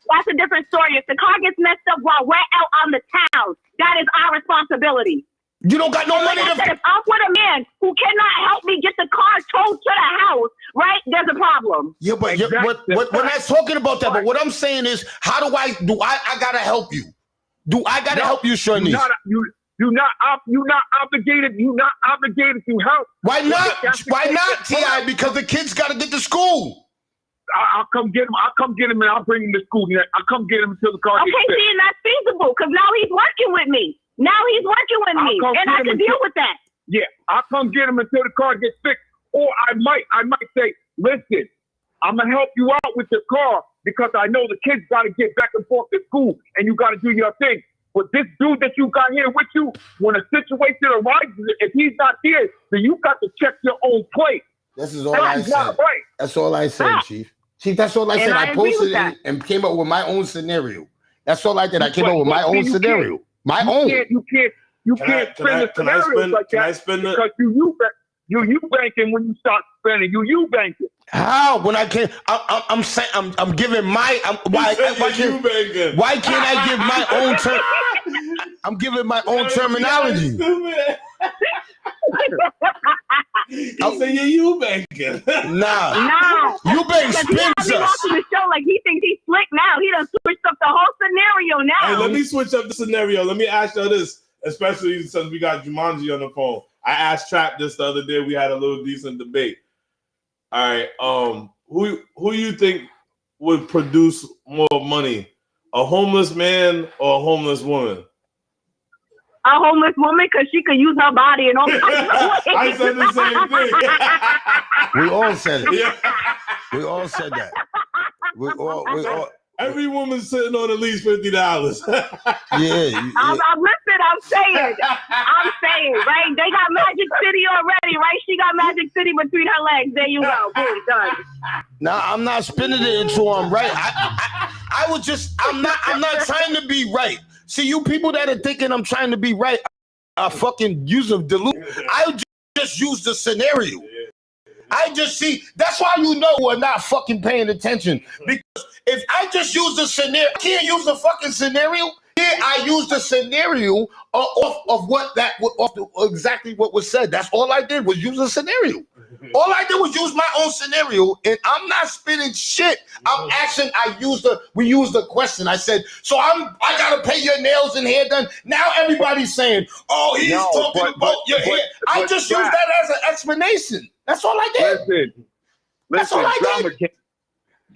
that's a different story. If the car gets messed up while we're out on the town, that is our responsibility. You don't got no money to. If I'm with a man who cannot help me get the car towed to the house, right? There's a problem. Yeah, but we're not talking about that. But what I'm saying is, how do I gotta help you? Do I gotta help you, Shanice? You're not obligated. You're not obligated to help. Why not? Why not, T.I.? Because the kids gotta get to school. I'll come get him, and I'll bring him to school. I'll come get him until the car gets fixed. See, and that's feasible because now he's working with me. And I can deal with that. Yeah, I'll come get him until the car gets fixed. Or I might say, listen, I'm gonna help you out with the car because I know the kids got to get back and forth to school, and you got to do your thing. But this dude that you got here with you, when a situation arises, if he's not there, then you got to check your own plate. This is all I said. Right. That's all I said, Chief. Chief, that's all I said. I posted it and came up with my own scenario. That's all I did. I came up with my own scenario. My own. You can't spin the scenarios like that because you banking when you start spending. You banking. How? When I can't, I'm saying I'm giving my. Why can't I give my own term? I'm giving my own terminology. I'll say you banking. Nah. You bank spins us. He watching the show like he thinks he's slick now. He done switched up the whole scenario now. Hey, let me switch up the scenario. Let me ask you this, especially since we got Jumanji on the phone. I asked Trap this the other day. We had a little decent debate. All right. Who you think would produce more money? A homeless man or a homeless woman? A homeless woman, because she could use her body and all kinds of ways. I said the same thing. We all said it. Yeah. We all said that. We all. Every woman's sitting on at least $50. Yeah. I'm saying, right? They got Magic City already, right? She got Magic City between her legs. There you go. Boom, done. Now I'm not spinning it into I'm right. I was just I'm not trying to be right. See, you people that are thinking I'm trying to be right are fucking using delusion. I just use the scenario. I just see, that's why you know we're not fucking paying attention. Because if I just use the scenario, I can't use the fucking scenario. Here I use the scenario of exactly what was said. That's all I did was use a scenario. All I did was use my own scenario, and I'm not spinning shit. I'm asking. We used the question. I said, so I gotta pay your nails and hair done. Now everybody's saying, oh, he's talking about your hair. I just used that as an explanation. That's all I did. Listen,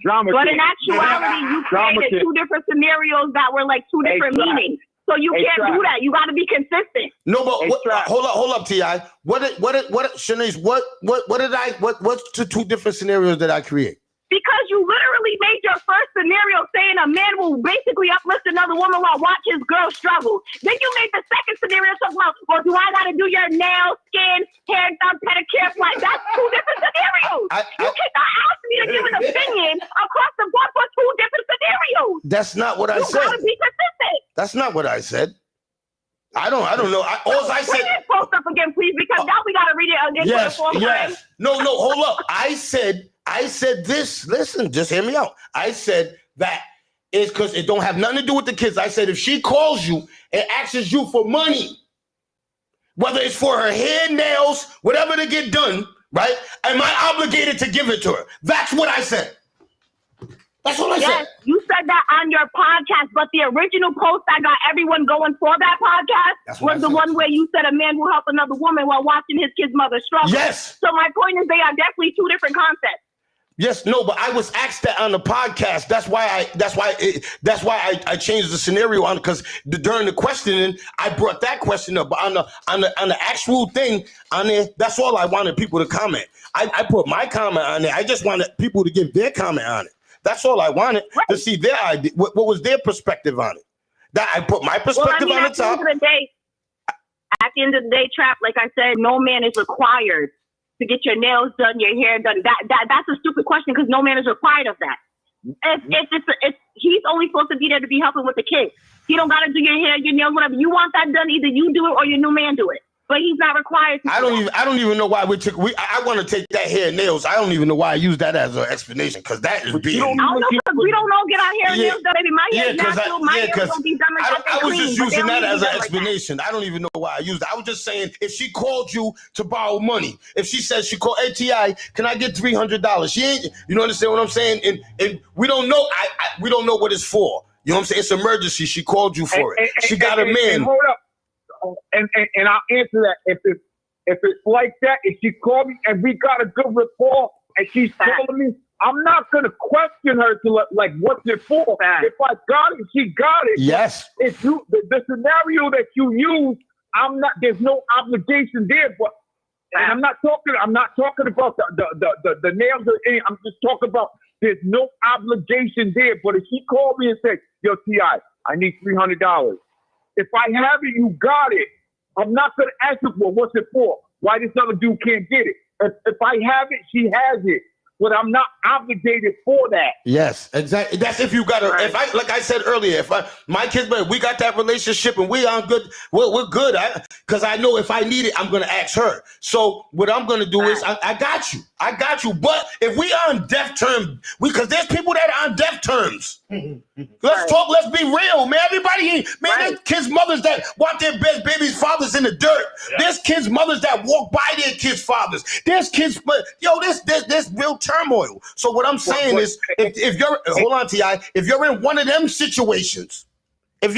drama. But in actuality, you created two different scenarios that were like two different meanings. So you can't do that. You got to be consistent. No, but hold up, Ti. What's the two different scenarios that I create? Because you literally made your first scenario saying a man will basically uplift another woman while watch his girl struggle. Then you made the second scenario talking about, well, do I got to do your nails, skin, hair done, pedicure? Like, that's two different scenarios. You cannot ask me to give an opinion across the board for two different scenarios. That's not what I said. You got to be consistent. That's not what I said. I don't know. All I said. Please post up again, please, because now we got to read it again. Yes. No, hold up. I said this. Listen, just hear me out. I said that is because it don't have nothing to do with the kids. I said if she calls you and asks you for money, whether it's for her hair, nails, whatever to get done, right? Am I obligated to give it to her? That's what I said. That's what I said. Yes, you said that on your podcast, but the original post that got everyone going for that podcast was the one where you said a man will help another woman while watching his kid's mother struggle. Yes. So my point is they are definitely two different concepts. Yes, no, but I was asked that on the podcast. That's why I changed the scenario on, because during the questioning I brought that question up. But on the actual thing on there, that's all I wanted people to comment. I put my comment on there. I just wanted people to give their comment on it. That's all I wanted, to see their idea. What was their perspective on it? That I put my perspective on the top. At the end of the day, Trap, like I said, no man is required to get your nails done, your hair done. That's a stupid question because no man is required of that. He's only supposed to be there to be helping with the kids. He don't got to do your hair, your nails, whatever. You want that done, either you do it or your new man do it. But he's not required to. I don't even know why I want to take that hair and nails. I don't even know why I use that as an explanation, because that is being. I don't know, because we don't all get our hair and nails done. Maybe my hair is natural. My hair don't be done like that. I was just using that as an explanation. I don't even know why I used it. I was just saying, if she called you to borrow money, if she says she called ATI, can I get $300? She ain't. You know, understand what I'm saying? And we don't know. We don't know what it's for. You know what I'm saying? It's emergency. She called you for it. She got a man. Hold up. And I'll answer that. If it's like that, if she called me and we got a good rapport and she's calling me, I'm not gonna question her to like what's it for. If I got it, she got it. Yes. If you the scenario that you use, there's no obligation there. But and I'm not talking about the nails or anything. I'm just talking about there's no obligation there. But if she called me and said, yo, T.I., I need $300. If I have it, you got it. I'm not going to ask her for what's it for. Why this other dude can't get it? If I have it, she has it. but I'm not obligated for that. Yes, exactly. That's if you got a. If I, like I said earlier, if my kids, but we got that relationship and we are good, we're good. Because I know if I need it, I'm gonna ask her. So what I'm gonna do is I got you. But if we are on deaf terms, because there's people that are on deaf terms. Let's talk. Let's be real, man. Everybody, man. There's kids' mothers that want their best babies' fathers in the dirt. Yeah. There's kids' mothers that walk by their kids' fathers. There's kids, but there's real turmoil. So what I'm saying is, if you're hold on, T.I., if you're in one of them situations, are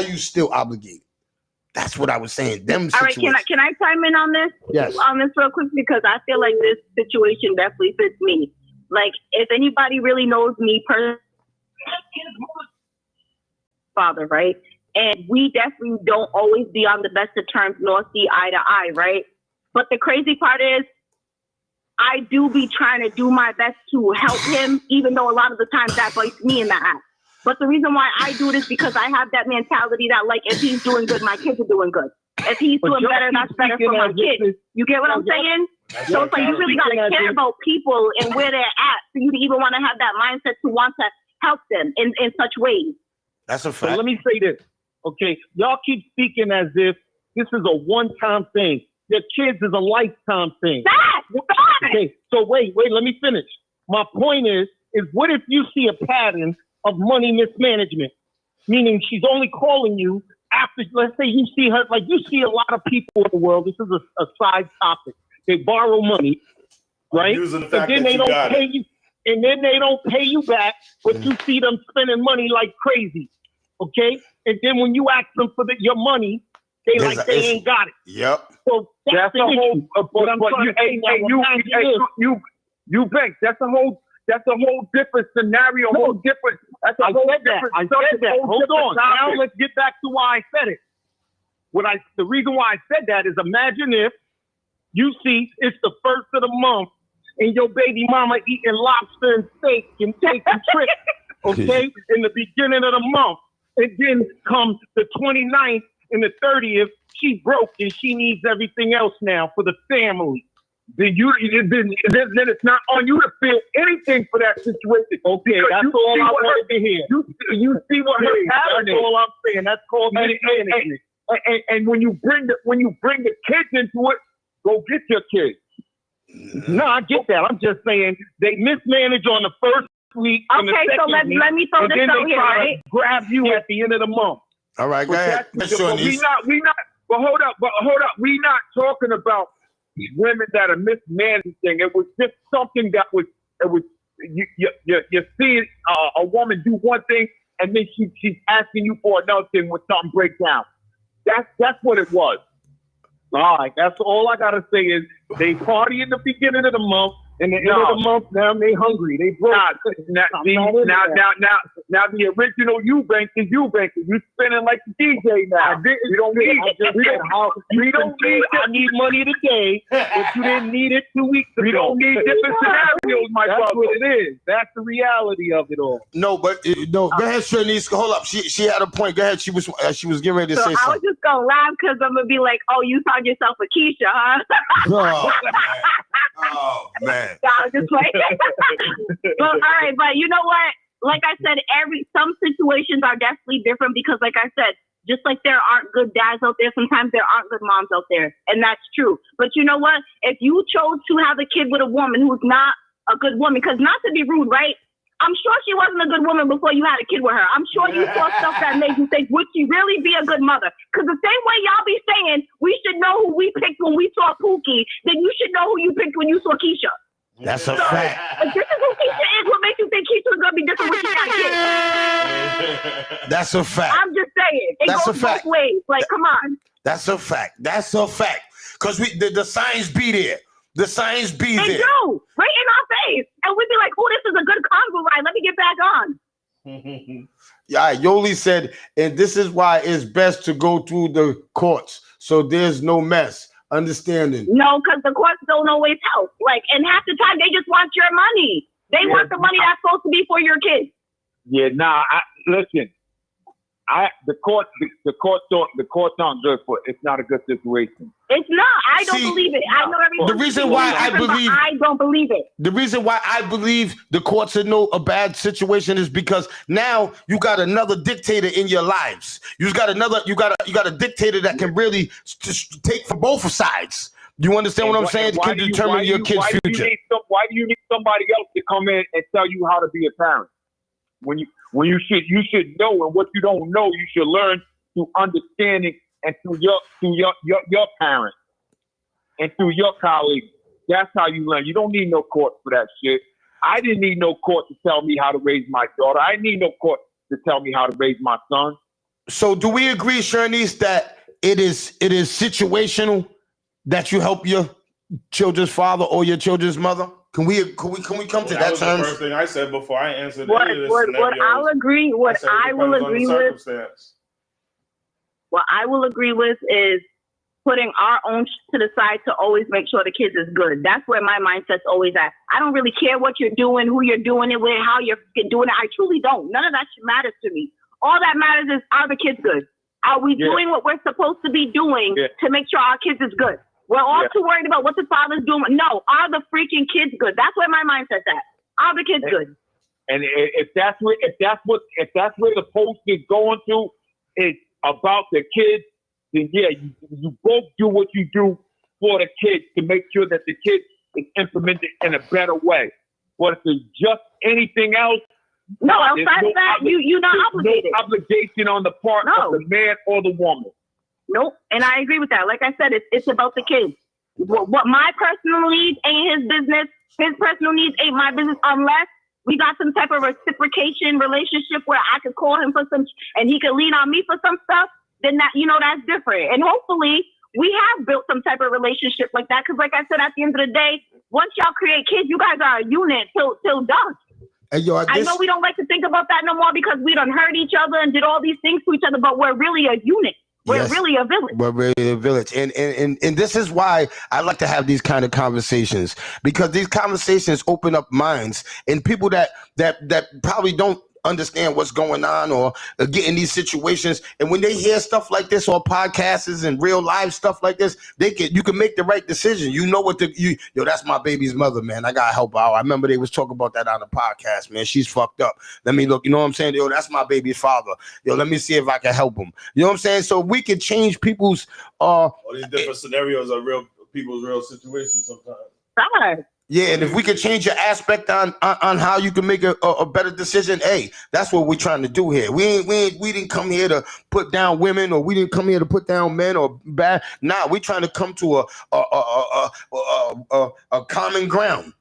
you still obligated? That's what I was saying. Them situations. All right, can I chime in on this? Yes. On this real quick, because I feel like this situation definitely fits me. Like, if anybody really knows me personally, father, right? And we definitely don't always be on the best of terms nor see eye to eye, right? But the crazy part is, I do be trying to do my best to help him, even though a lot of the times that bites me in the ass. But the reason why I do it is because I have that mentality that, like, if he's doing good, my kids are doing good. If he's doing better, that's better for my kids. You get what I'm saying? So it's like you really gotta care about people and where they're at for you to even want to have that mindset to want to help them in such ways. That's a fact. So let me say this, okay? Y'all keep speaking as if this is a one-time thing. Their kids is a lifetime thing. Okay, so wait, let me finish. My point is what if you see a pattern of money mismanagement? Meaning she's only calling you after, let's say you see her, like you see a lot of people in the world, this is a side topic. They borrow money, right? Using the fact and then that they don't pay you, and then they don't pay you back, but you see them spending money like crazy, okay? And then when you ask them for your money, they ain't got it. Yep. So that's the whole. You bank. That's a whole different scenario. That's a whole different. I said that. Hold on. Now let's get back to why I said it. The reason why I said that is, imagine if you see it's the first of the month and your baby mama eating lobster and steak and taking trips, okay, in the beginning of the month, and then come the 29th and the 30th, she broke and she needs everything else now for the family. Then it's not on you to feel anything for that situation. Okay, that's all I wanted to hear. You see what her pattern is. That's all I'm saying. That's called mismanagement. And when you bring the kids into it, go get your kids. No, I get that. I'm just saying they mismanage on the first week. Okay, so let me throw this out here, right? Grab you at the end of the month. All right, go ahead. But hold up. We not talking about women that are mismanaging. It was just something that was. You see a woman do one thing and then she's asking you for another thing when something breaks down. That's what it was. All right, that's all I gotta say is they party in the beginning of the month, and the end of the month now they hungry. They broke. Now the original Eubank is Eubank. You spending like the DJ now. We don't need. I need money today, but you didn't need it 2 weeks ago. We don't need different scenarios, my brother. That's what it is. That's the reality of it all. No, but no. Go ahead, Shanice. Hold up. She had a point. Go ahead. She was getting ready to say I was something. just gonna laugh because I'm gonna be like, "Oh, you found yourself a Keisha, huh?" Oh man. No, I'm just like, but all right, but you know what? Like I said, some situations are definitely different because, like I said, just like there aren't good dads out there, sometimes there aren't good moms out there, and that's true. But you know what? If you chose to have a kid with a woman who's not a good woman, because not to be rude, right? I'm sure she wasn't a good woman before you had a kid with her. I'm sure you saw stuff that made you think, would she really be a good mother? Because the same way y'all be saying we should know who we picked when we saw Pookie, then you should know who you picked when you saw Keisha. That's a fact. If this is who Keisha is, what makes you think Keisha's going to be different when she got kids? That's a fact. I'm just saying. It goes both ways. Like, come on. That's a fact. That's a fact. Because the signs be there. The signs be there. They do. Right in our face. And we'd be like, oh, this is a good convo ride. Let me get back on. Yeah, Yoli said, and this is why it's best to go through the courts. So there's no mess. Understanding. No, because the courts don't always help. Like, and half the time they just want your money. They want the money that's supposed to be for your kids. Yeah, listen. The courts aren't good for it. It's not a good situation. It's not. I don't See, believe it. I know everyone. the reason why I believe- I don't believe it. The reason why I believe the courts know a bad situation is because now you got another dictator in your lives. You got a dictator that can really take from both sides. You understand what I'm saying? It can determine your kid's future. Why do you need somebody else to come in and tell you how to be a parent? When you should know, and what you don't know, you should learn through understanding and through your parents and through your colleagues. That's how you learn. You don't need no court for that shit. I didn't need no court to tell me how to raise my daughter. I didn't need no court to tell me how to raise my son. So do we agree, Shanice, that it is situational that you help your children's father or your children's mother? Can we come to that was the terms? first thing I said before I answered What any of this I'll scenarios. agree, what said it I will depends on the agree with, circumstance. what I will agree with is putting our own to the side to always make sure the kids is good. That's where my mindset's always at. I don't really care what you're doing, who you're doing it with, how you're doing it. I truly don't. None of that shit matters to me. All that matters is, are the kids good? Are we doing what we're supposed to be doing to make sure our kids is good? We're all too worried about what the father's doing. No, are the freaking kids good? That's where my mindset's at. Are the kids good? And if that's where the post is going to, is about the kids, then you both do what you do for the kids to make sure that the kids is implemented in a better way. But if it's just anything else, no, outside of that, you're not obligated. No obligation on the part of the man or the woman. Nope, and I agree with that. Like I said, it's about the kids. What my personal needs ain't his business. His personal needs ain't my business unless we got some type of reciprocation relationship where I could call him for some, and he could lean on me for some stuff. Then that, that's different. And hopefully we have built some type of relationship like that. Because like I said, at the end of the day, once y'all create kids, you guys are a unit till done. Hey, yo, I know we don't like to think about that no more because we done hurt each other and did all these things to each other, but we're really a unit. We're really a village. We're really a village. And this is why I like to have these kind of conversations, because these conversations open up minds and people that probably don't understand what's going on or get in these situations. And when they hear stuff like this or podcasts and real live stuff like this, you can make the right decision. You know that's my baby's mother, man. I gotta help her out. I remember they was talking about that on the podcast, man. She's fucked up. Let me look, you know what I'm saying? Yo, that's my baby's father. Yo, let me see if I can help him. You know what I'm saying? So we can change people's all these different scenarios are people's real situations sometimes. Yeah, and if we could change your aspect on how you can make a better decision, hey, that's what we're trying to do here. We didn't come here to put down women, or we didn't come here to put down men or bad. Nah, we're trying to come to a common ground.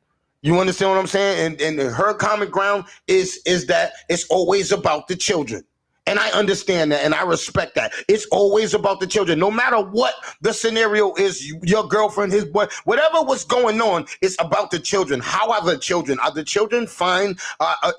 You understand what I'm saying? And her common ground is that it's always about the children. And I understand that, and I respect that. It's always about the children. No matter what the scenario is, your girlfriend, his boy, whatever was going on, it's about the children. How are the children? Are the children fine?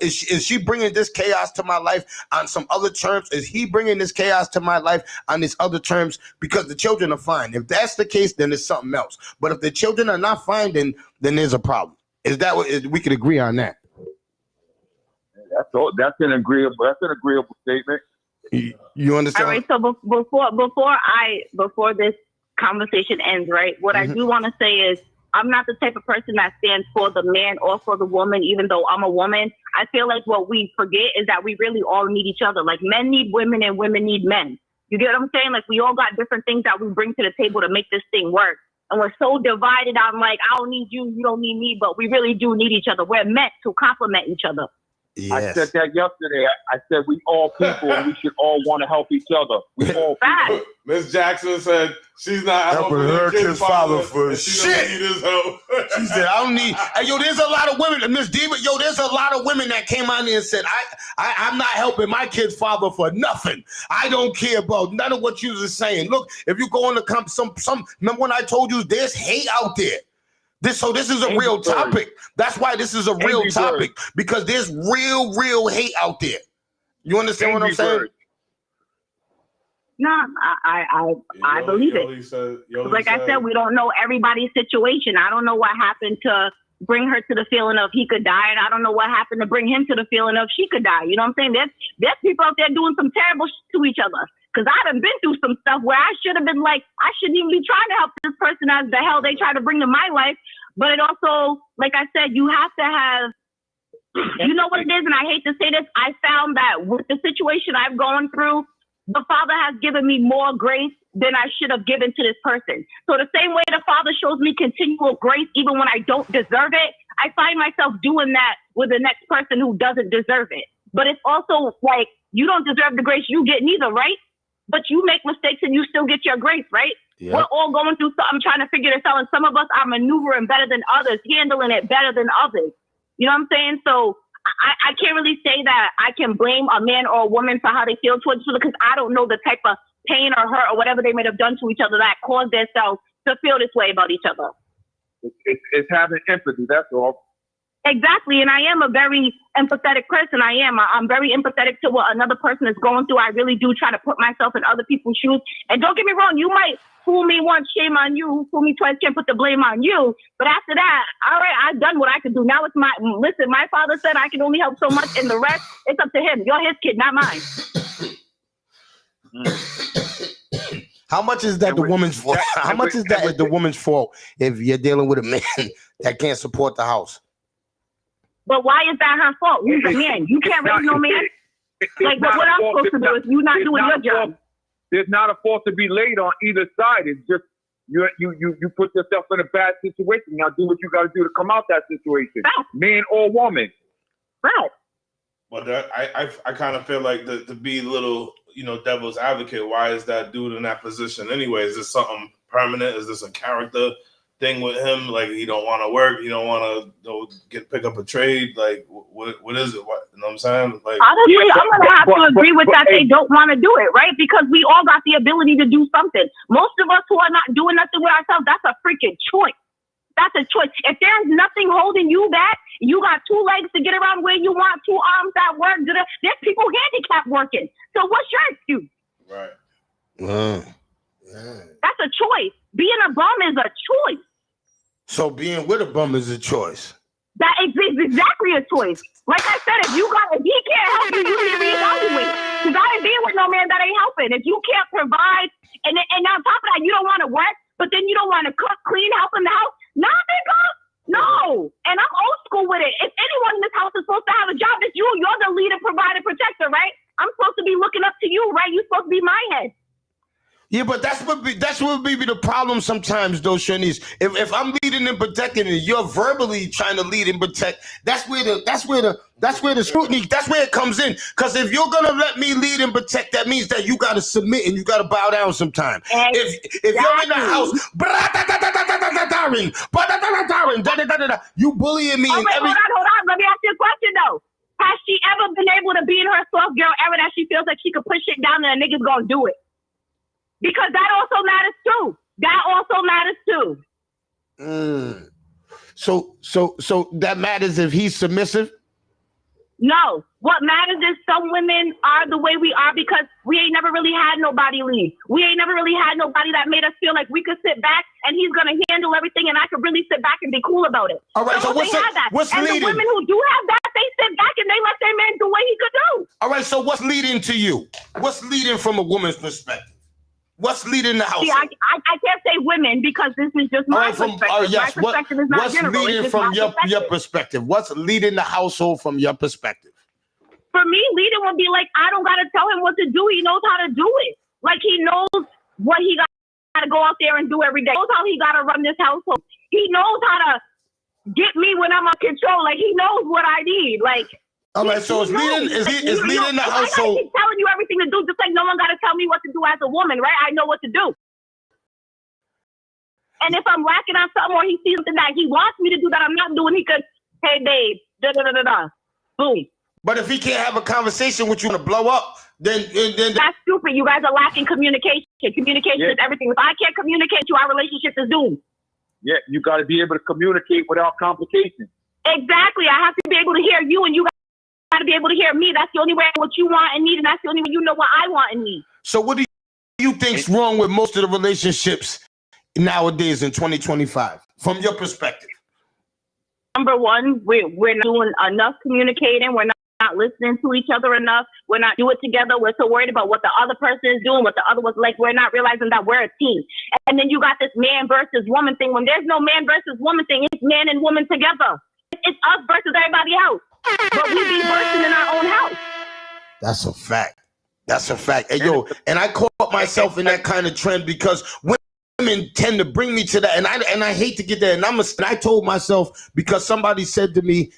Is she bringing this chaos to my life on some other terms? Is he bringing this chaos to my life on these other terms? Because the children are fine. If that's the case, then it's something else. But if the children are not fine, then there's a problem. Is that what we could agree on that? That's an agreeable statement. You understand? All right. So before this conversation ends, right? What I do want to say is I'm not the type of person that stands for the man or for the woman, even though I'm a woman. I feel like what we forget is that we really all need each other. Like men need women and women need men. You get what I'm saying? Like we all got different things that we bring to the table to make this thing work. And we're so divided on like, I don't need you, you don't need me, but we really do need each other. We're meant to complement each other. Yes. I said that yesterday. I said we all people and we should all want to help each other. We all people. Miss Jackson said she's not helping her kid's father for shit. She said, I don't need. Hey, yo, there's a lot of women. Miss Diva, yo, there's a lot of women that came on there and said, I'm not helping my kid's father for nothing. I don't care about none of what you was saying. Look, if you go on the some remember when I told you there's hate out there. This is a real topic. That's why this is a real topic, because there's real hate out there. You understand what I'm saying? No, I believe it. Like I said, we don't know everybody's situation. I don't know what happened to bring her to the feeling of he could die, and I don't know what happened to bring him to the feeling of she could die. You know what I'm saying? There's people out there doing some terrible shit to each other. Because I done been through some stuff where I should have been like, I shouldn't even be trying to help this person as the hell they try to bring to my life. But it also, like I said, you have to have, you know what it is, and I hate to say this, I found that with the situation I've gone through, the Father has given me more grace than I should have given to this person. So the same way the Father shows me continual grace even when I don't deserve it, I find myself doing that with the next person who doesn't deserve it. But it's also like, you don't deserve the grace you get neither, right? But you make mistakes and you still get your grace, right? Yep. We're all going through something, trying to figure this out. And some of us are maneuvering better than others, handling it better than others. You know what I'm saying? So I can't really say that I can blame a man or a woman for how they feel towards each other, because I don't know the type of pain or hurt or whatever they might have done to each other that caused themselves to feel this way about each other. It's having empathy, that's all. Exactly. And I am a very empathetic person. I'm very empathetic to what another person is going through. I really do try to put myself in other people's shoes. And don't get me wrong, you might fool me once, shame on you. Fool me twice, can't put the blame on you. But after that, all right, I've done what I could do. Now it's my father said I can only help so much, and the rest, it's up to him. You're his kid, not mine. How much is that the woman's fault? How much is that the woman's fault if you're dealing with a man that can't support the house? But why is that her fault? You're the man. You can't raise no man. Like, what I'm supposed to do if you're not doing your job? There's not a fault to be laid on either side. It's just you put yourself in a bad situation. Now do what you got to do to come out that situation, right. Man or woman. Right. But I kind of feel like to be a little, devil's advocate. Why is that dude in that position anyway? Is this something permanent? Is this a character thing with him? Like, he don't want to work, he don't want to pick up a trade. Like, what is it? What, you know what I'm saying? Like, honestly, I'm gonna have to agree with that. They don't want to do it, right? Because we all got the ability to do something. Most of us who are not doing nothing with ourselves, that's a freaking choice. That's a choice. If there's nothing holding you back, you got 2 legs to get around where you want, 2 arms that work. There's people handicapped working. So what's your excuse? Right. That's a choice. Being a bum is a choice. So being with a bum is a choice. That is exactly a choice. Like I said, if he can't help you, you need to reevaluate. Because I ain't being with no man that ain't helping. If you can't provide, and on top of that, you don't want to work, but then you don't want to cook, clean, help in the house. Nah, nigga. No. And I'm old school with it. If anyone in this house is supposed to have a job, it's you. You're the leader, provider, protector, right? I'm supposed to be looking up to you, right? You're supposed to be my head. Yeah, but that's what be the problem sometimes, though, Shanice. If I'm leading and protecting, and you're verbally trying to lead and protect, that's where the scrutiny, that's where it comes in. Because if you're gonna let me lead and protect, that means that you gotta submit and you gotta bow down sometime. If you're in the house, you bullying me. Oh, wait, hold on. Let me ask you a question though. Has she ever been able to be in her soft girl era that she feels like she could push it down and a nigga's gonna do it? Because that also matters too. So that matters if he's submissive? No. What matters is some women are the way we are because we ain't never really had nobody lead. We ain't never really had nobody that made us feel like we could sit back and he's gonna handle everything and I could really sit back and be cool about it. All right, so what's leading? The women who do have that, they sit back and they let their man do what he could do. All right, so what's leading to you? What's leading from a woman's perspective? What's leading the house? See, I can't say women because this is just my perspective. Yes. My perspective is not what's general. leading from your perspective? What's leading the household from your perspective? For me, leading would be like, I don't got to tell him what to do. He knows how to do it. Like, he knows what he got to go out there and do every day. He knows how he got to run this household. He knows how to get me when I'm on control. Like, he knows what I need. Like, all right, so it's leading the household. I keep telling you everything to do, just like no one got to tell me what to do as a woman, right? I know what to do. And if I'm lacking on something or he sees something that he wants me to do that I'm not doing, he could, hey, babe, da-da-da-da-da, boom. But if he can't have a conversation with you to blow up, then that's stupid. You guys are lacking communication. Communication is everything. If I can't communicate to you, our relationship is doomed. Yeah, you got to be able to communicate without complications. Exactly. I have to be able to hear you and you got to be able to hear me. That's the only way what you want and need, and that's the only way you know what I want and need. So what do you think's wrong with most of the relationships nowadays in 2025, from your perspective? Number one, we're not doing enough communicating. We're not not listening to each other enough. We're not doing it together. We're so worried about what the other person is doing, what the other was like. We're not realizing that we're a team. And then you got this man versus woman thing. When there's no man versus woman thing, it's man and woman together. It's us versus everybody else. But we be bursting in our own house. That's a fact. That's a fact. Hey, yo, and I caught myself in that kind of trend because women tend to bring me to that, and I hate to get that. And I told myself, because somebody said to me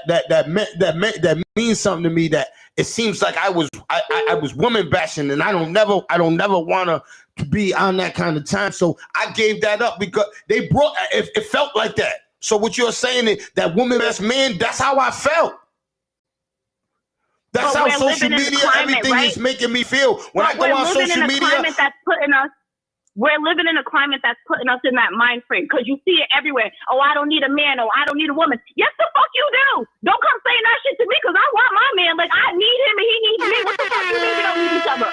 that means something to me, that it seems like I was woman bashing, and I don't never want to be on that kind of time. So I gave that up because they brought it felt like that. So what you're saying is that woman as man, that's how I felt. That's how social media, everything is making me feel. When I go on social media, we're living in a climate that's putting us in that mind frame, because you see it everywhere. Oh, I don't need a man. Oh, I don't need a woman. Yes, the fuck you do. Don't come saying that shit to me, because I want my man. Like, I need him and he needs me. What the fuck you mean we don't need each other?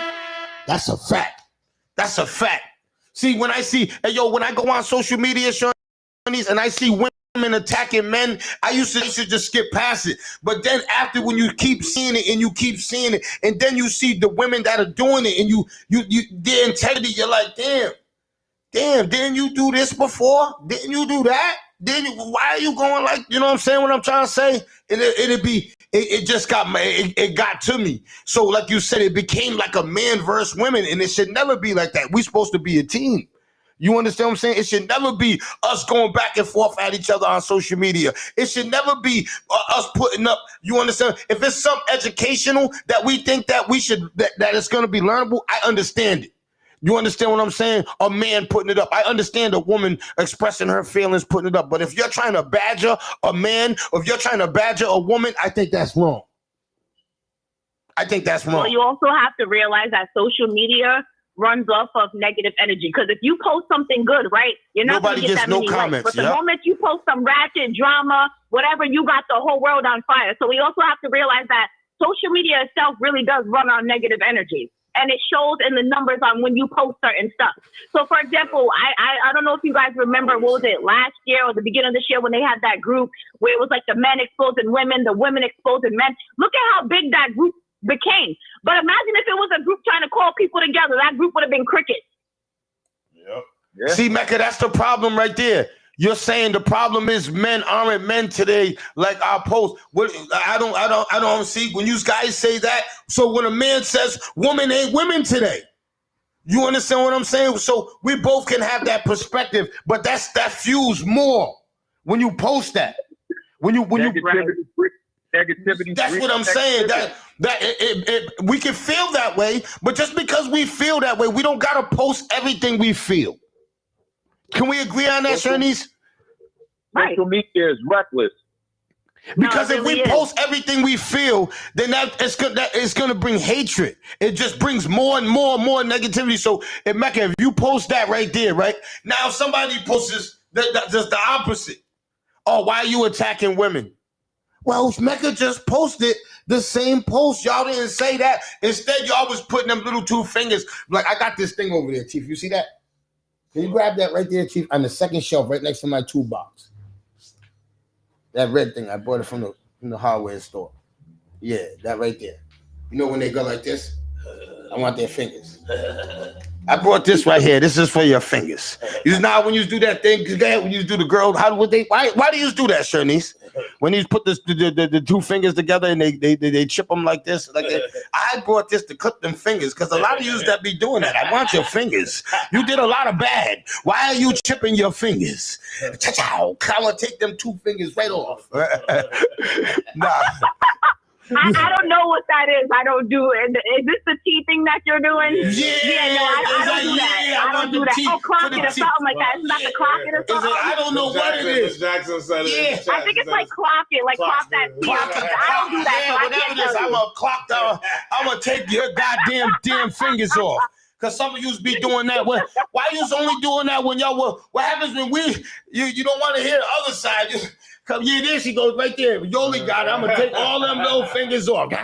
That's a fact. That's a fact. See, when I go on social media, Shawnees, and I see women attacking men, I used to just skip past it. But then after, when you keep seeing it and you keep seeing it, and then you see the women that are doing it, and you their integrity, you're like, damn, didn't you do this before? Didn't you do that? Why are you going like, you know what I'm saying? What I'm trying to say? It just got it got to me. So like you said, it became like a man versus women, and it should never be like that. We're supposed to be a team. You understand what I'm saying? It should never be us going back and forth at each other on social media. It should never be us putting up, you understand? If it's some educational that we think that we should, that it's going to be learnable, I understand it. You understand what I'm saying? A man putting it up. I understand a woman expressing her feelings, putting it up. But if you're trying to badger a man, or if you're trying to badger a woman, I think that's wrong. I think that's wrong. Well, you also have to realize that social media runs off of negative energy, because if you post something good, right, you're not going to get that many likes. But the moment you post some ratchet drama, whatever, you got the whole world on fire. So we also have to realize that social media itself really does run on negative energy, and it shows in the numbers on when you post certain stuff. So for example, I don't know if you guys remember, what was it, last year or the beginning of this year, when they had that group where it was like the men exposing women, the women exposing men. Look at how big that group became. But imagine if it was a group trying to call people together. That group would have been crickets. Yep. Yeah. See, Mecca, that's the problem right there. You're saying the problem is men aren't men today, like our post. I don't see when you guys say that. So when a man says women ain't women today, you understand what I'm saying? So we both can have that perspective, but that fuels more when you post that. When you negativity. That's what I'm saying. We can feel that way, but just because we feel that way, we don't gotta post everything we feel. Can we agree on that, Shawnees? Right. Social media is reckless. Because if we post everything we feel, then it's gonna bring hatred. It just brings more and more and more negativity. So, Mecca, if you post that right there, right now, somebody posts just the opposite. Oh, why are you attacking women? Well, Mecca just posted the same post. Y'all didn't say that. Instead, y'all was putting them little two fingers. Like, I got this thing over there, Chief. You see that? Can you grab that right there, Chief? On the second shelf, right next to my toolbox. That red thing, I bought it from the hardware store. Yeah, that right there. You know when they go like this? I want their fingers. I brought this right here. This is for your fingers. You know when you do that thing, when you do the girl, why do you do that, Shawnees? When you put the two fingers together and they chip them like this, like that. I brought this to clip them fingers, because a lot of yous that be doing that. I want your fingers. You did a lot of bad. Why are you chipping your fingers? Cha-chow. I want to take them two fingers right off. Nah. I don't know what that is. I don't do it. Is this the tea thing that you're doing? Yeah, no, I don't do that. I don't do that. Oh, clock it or something like that. Isn't that the clock it or something? I don't know what it is. Jackson said it. I think it's like clock it, like clock that tea or something. I don't do that. Yeah, whatever it is, I'm going to clock down. I'm going to take your damn fingers off. Because some of you be doing that. Why you only doing that when y'all were? What happens when you don't want to hear the other side? Come, yeah, there she goes right there. Yoli got it. I'm gonna take all them little fingers off. Soon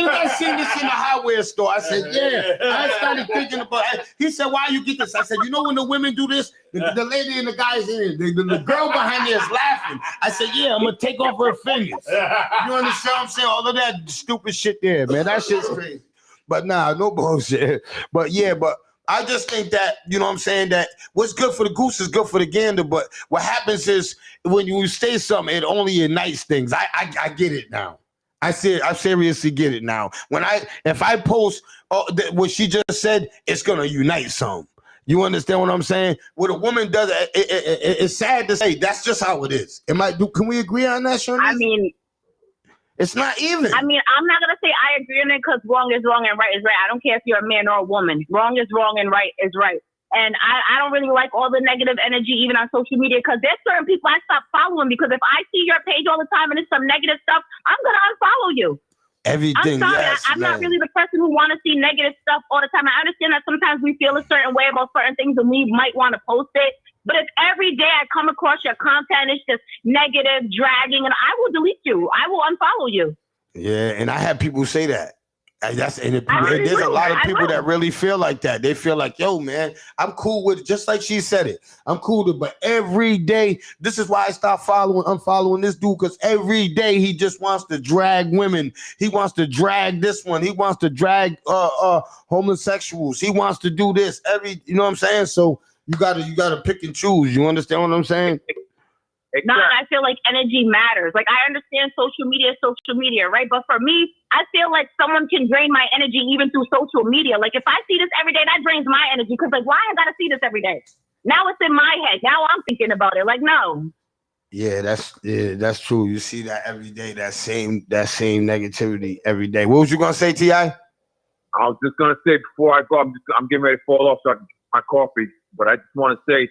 as I seen this in the hardware store, I said, yeah. I started thinking about it. He said, why you get this? I said, you know when the women do this, the lady and the guys in it, the girl behind there is laughing. I said, yeah, I'm gonna take off her fingers. You understand what I'm saying? All of that stupid shit there, man. That shit's crazy. But nah, no bullshit. But yeah, but I just think that, you know what I'm saying, that what's good for the goose is good for the gander. But what happens is when you say something, it only ignites things. I get it now. I seriously get it now. If I post what she just said, it's gonna unite some. You understand what I'm saying? What a woman does, it's sad to say. That's just how it is. Can we agree on that, Shirley? I mean, it's not even. I mean, I'm not gonna say I agree on it because wrong is wrong and right is right. I don't care if you're a man or a woman. Wrong is wrong and right is right. And I don't really like all the negative energy even on social media because there's certain people I stop following because if I see your page all the time and it's some negative stuff, I'm gonna unfollow you. Everything. I'm sorry, yes, I'm not really the person who want to see negative stuff all the time. I understand that sometimes we feel a certain way about certain things and we might want to post it. But if every day I come across your content, it's just negative, dragging, and I will delete you. I will unfollow you. Yeah, and I have people say that. There's a lot of people that really feel like that. They feel like, yo, man, I'm cool with it. Just like she said it. I'm cool with it. But every day, this is why I stopped unfollowing this dude, because every day he just wants to drag women. He wants to drag this one. He wants to drag homosexuals. He wants to do this. You know what I'm saying? So you gotta pick and choose. You understand what I'm saying? No, I feel like energy matters. Like, I understand social media, right? But for me, I feel like someone can drain my energy even through social media. Like, if I see this every day, that drains my energy because, like, why I gotta see this every day? Now it's in my head. Now I'm thinking about it. Like, no. Yeah, that's true. You see that every day, that same negativity every day. What was you gonna say, T.I.? I was just gonna say before I go, I'm getting ready to fall off so I can get my coffee. But I just want to say,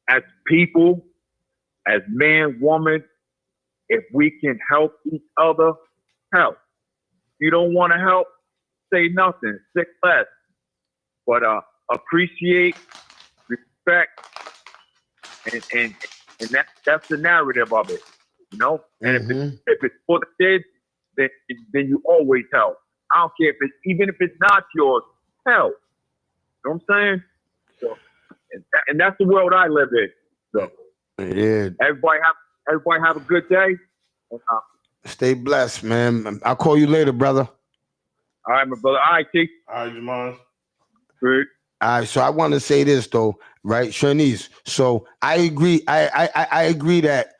as people, as man, woman, if we can help each other, help. If you don't want to help, say nothing, say less. But appreciate, respect, and that's the narrative of it, you know. And if it's for the kids, then you always help. I don't care even if it's not yours, help. You know what I'm saying? So, and that's the world I live in. So, yeah. Everybody have a good day. Stay blessed, man. I'll call you later, brother. All right, my brother. All right, T. All right, Jamon. Good. All right, so I want to say this though, right, Shanice? So I agree. I agree that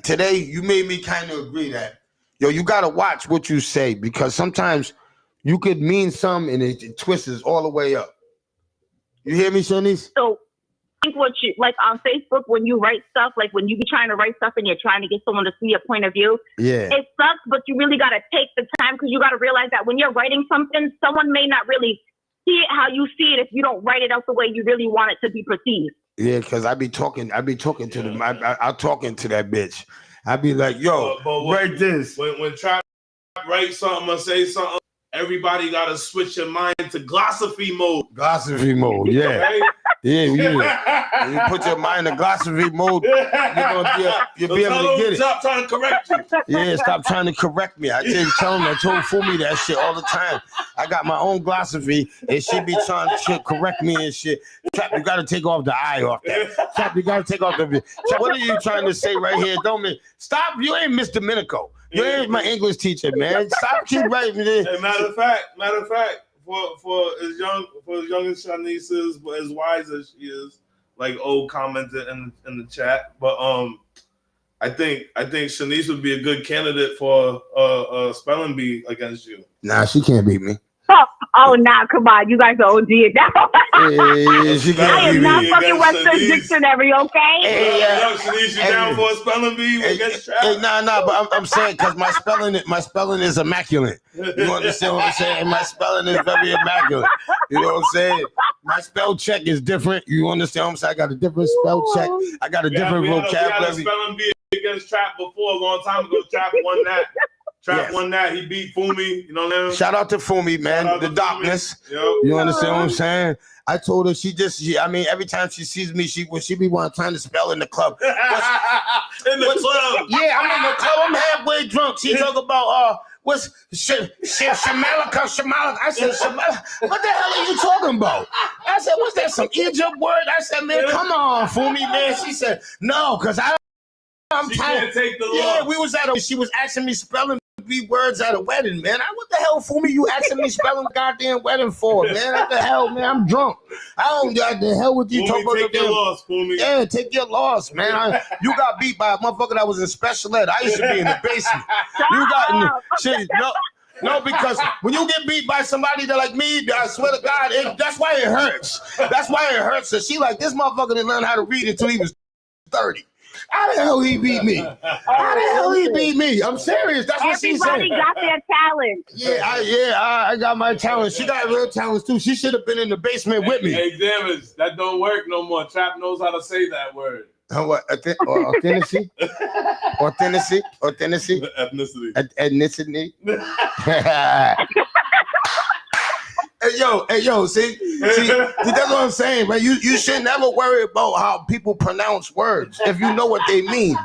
today you made me kind of agree that you gotta watch what you say because sometimes you could mean something and it twists all the way up. You hear me, Shanice? So I think what you like on Facebook when you write stuff, like when you be trying to write stuff and you're trying to get someone to see a point of view, yeah, it sucks, but you really got to take the time because you got to realize that when you're writing something, someone may not really see it how you see it if you don't write it out the way you really want it to be perceived. Yeah, because I be talking to them. I'm talking to that bitch. I be like, yo, write this. When Trap write something or say something, everybody got to switch your mind to glossophy mode. Glossophy mode, yeah. Right? Yeah. You put your mind in glossophy mode, you'll be able to get it. Stop trying to correct you. Yeah, stop trying to correct me. I told Fumi that shit all the time. I got my own glossophy, and she be trying to correct me and shit. Trap, you got to take off the I off that. Trap, you got to take off the... Trap, what are you trying to say right here? Stop. You ain't Mr. Domenico. You ain't my English teacher, man. Stop keep writing this. Hey, matter of fact, for as young as Shanice is, but as wise as she is, like old commented in the chat. But I think Shanice would be a good candidate for a spelling bee against you. Nah, she can't beat me. Oh, nah, come on. You guys are OG now. I am not fucking Western Dictionary, okay? Shanice, you down for a spelling bee against Trap? Nah, but I'm saying because my spelling is immaculate. You understand what I'm saying? My spelling is very immaculate. You know what I'm saying? My spell check is different. You understand what I'm saying? I got a different spell check. I got a different vocabulary. We had a spelling bee against Trap before a long time ago. Trap won that. Trap Yes. won that. He beat Fumi. You know what I mean? Shout out to Fumi, man. Shout out The to darkness. Fumi. Yo. You understand what I'm saying? I told her I mean, every time she sees me, she be trying to spell in the club. In the club. Yeah, I'm in the club. I'm halfway drunk. She talk about what's Shamalaka. I said, what the hell are you talking about? I said, what's that? Some Egypt word? I said, man, come on, Fumi, man. She said, no, because I'm She tired. can't take the Yeah, loss. we was she was asking me spelling B words at a wedding, man. What the hell, Fumi, you asking me spelling goddamn wedding for, man? What the hell, man? I'm drunk. I don't got the hell with you Fumi, talking about take the your damn. loss, Fumi. Yeah, take your loss, man. You got beat by a motherfucker that was in special ed. I used to be in the basement. You got shit. No, because when you get beat by somebody that like me, I swear to God, that's why it hurts. That's why it hurts. So she like, this motherfucker didn't learn how to read until he was 30. How the hell he beat me? How the hell he beat me? I'm serious. That's what she said. Everybody got their talent. I got my talent. She got real talents too. She should have been in the basement with me. Hey, Damage, that don't work no more. Trap knows how to say that word. What? Authenticity? Authenticity? Ethnicity. Ethnicity? Hey yo, see, that's what I'm saying, man. You should never worry about how people pronounce words if you know what they mean. You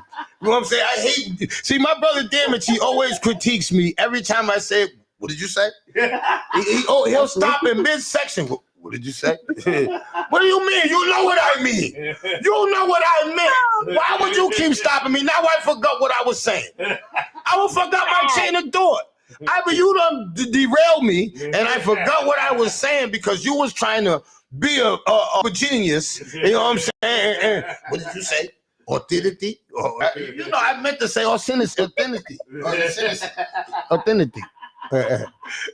know what I'm saying? I hate. See, my brother Damage, he always critiques me every time I say, "What did you say?" He'll stop in midsection. What did you say? What do you mean? You know what I mean. You know what I meant. Why would you keep stopping me? Now I forgot what I was saying. I forgot my chain of thought. You done derailed me, and I forgot what I was saying because you was trying to be a genius. You know what I'm saying? And what did you say? Authenticity? I meant to say authenticity. Authenticity.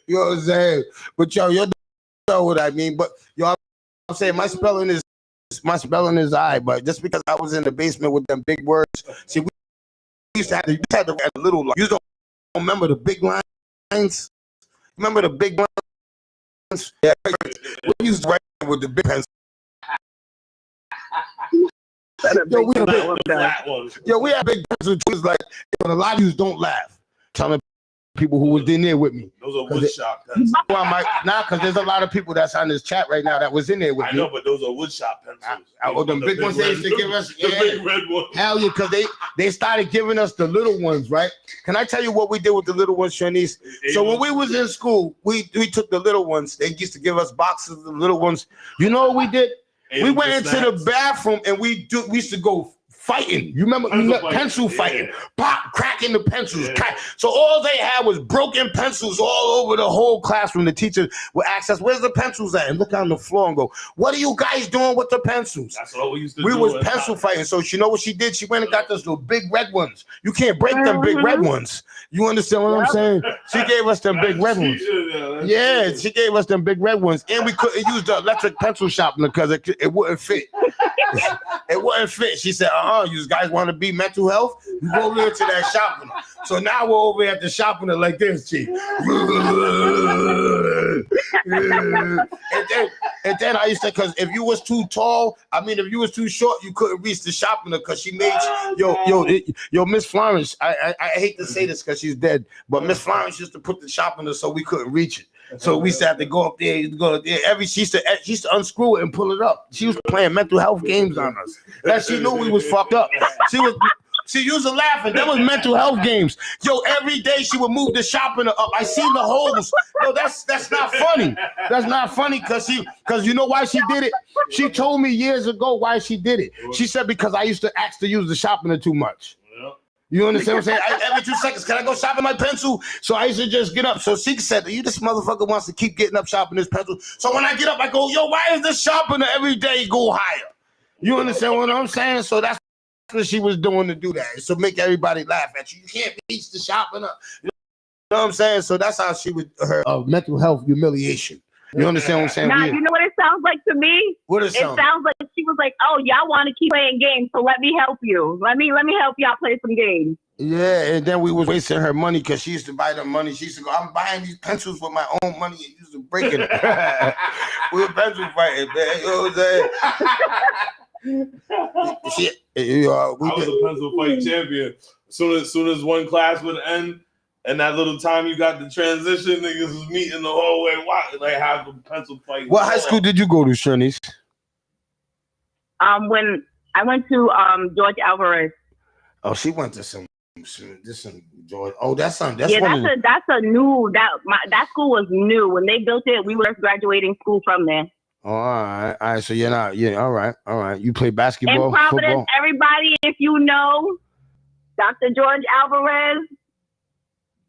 You know what I'm saying? But you know what I mean. But I'm saying my spelling is I. But just because I was in the basement with them big words, see, we used to have to write a little. You don't remember the big lines? Remember the big lines? Yeah, we used to write with the big pencil. We had big pencil too. Like, a lot of you don't laugh. Telling people who was in there with me. Those are wood shop pencils. Because there's a lot of people that's on this chat right now that was in there with me. I know, but those are wood shop pencils. Them big ones they used to give us. The big red ones. Hell yeah, because they started giving us the little ones, right? Can I tell you what we did with the little ones, Shanice? So when we was in school, we took the little ones. They used to give us boxes of the little ones. You know what we did? We went into the bathroom and we used to go fighting. You remember pencil fighting? Pop, cracking the pencils. Yeah. So all they had was broken pencils all over the whole classroom. The teacher would ask us, "Where's the pencils at?" And look on the floor and go, "What are you guys doing with the pencils?" That's all we used to do. We was pencil fighting. So you know what she did? She went and got those little big red ones. You can't break them big red ones. You understand what I'm saying? She gave us them big red ones. Yeah, she gave us them big red ones. And we couldn't use the electric pencil sharpener because it wouldn't fit. It wouldn't fit. She said, you guys want to be mental health? You go over there to that sharpener. So now we're over at the sharpener like this, Chief. and then I used to, because if you was too tall, if you was too short, you couldn't reach the sharpener because she made, Miss Florence, I hate to say this because she's dead, but Miss Florence used to put the sharpener so we couldn't reach it. So we used to have to go up there. She used to unscrew it and pull it up. She was playing mental health games on us. That she knew we was fucked up. She used to laughing. That was mental health games. Every day she would move the sharpener up. I seen the holes. That's not funny. That's not funny because you know why she did it? She told me years ago why she did it. She said because I used to ask to use the sharpener too much. You understand what I'm saying? Every 2 seconds, can I go sharpen my pencil? So I used to just get up. So she said, this motherfucker wants to keep getting up sharpening his pencil. So when I get up, I go, why is the sharpener every day go higher? You understand what I'm saying? So that's what she was doing to do that. So make everybody laugh at you. You can't reach the sharpener. You know what I'm saying? So that's how she would, her mental health humiliation. You understand what I'm saying? Nah, you know what it sounds like to me? What it sounds like she was like, "Oh, y'all want to keep playing games, so let me help you. Let me help y'all play some games." Yeah, and then we was wasting her money because she used to buy them money. She used to go, "I'm buying these pencils with my own money," and used to break it. We were pencil fighting, man. You know what I'm saying? I was a pencil fight champion. Soon as one class would end, And that little time you got the transition, niggas was meeting the hallway, watching like have a pencil fight. What high school did you go to, Shanice? When I went to George Alvarez. Oh, she went to some George. Oh, that's something. That's yeah, one that's a new that school was new when they built it. We were graduating school from there. Oh, all right. So you're not. Yeah, all right. You play basketball, In Providence, football. everybody, if you know Dr. George Alvarez.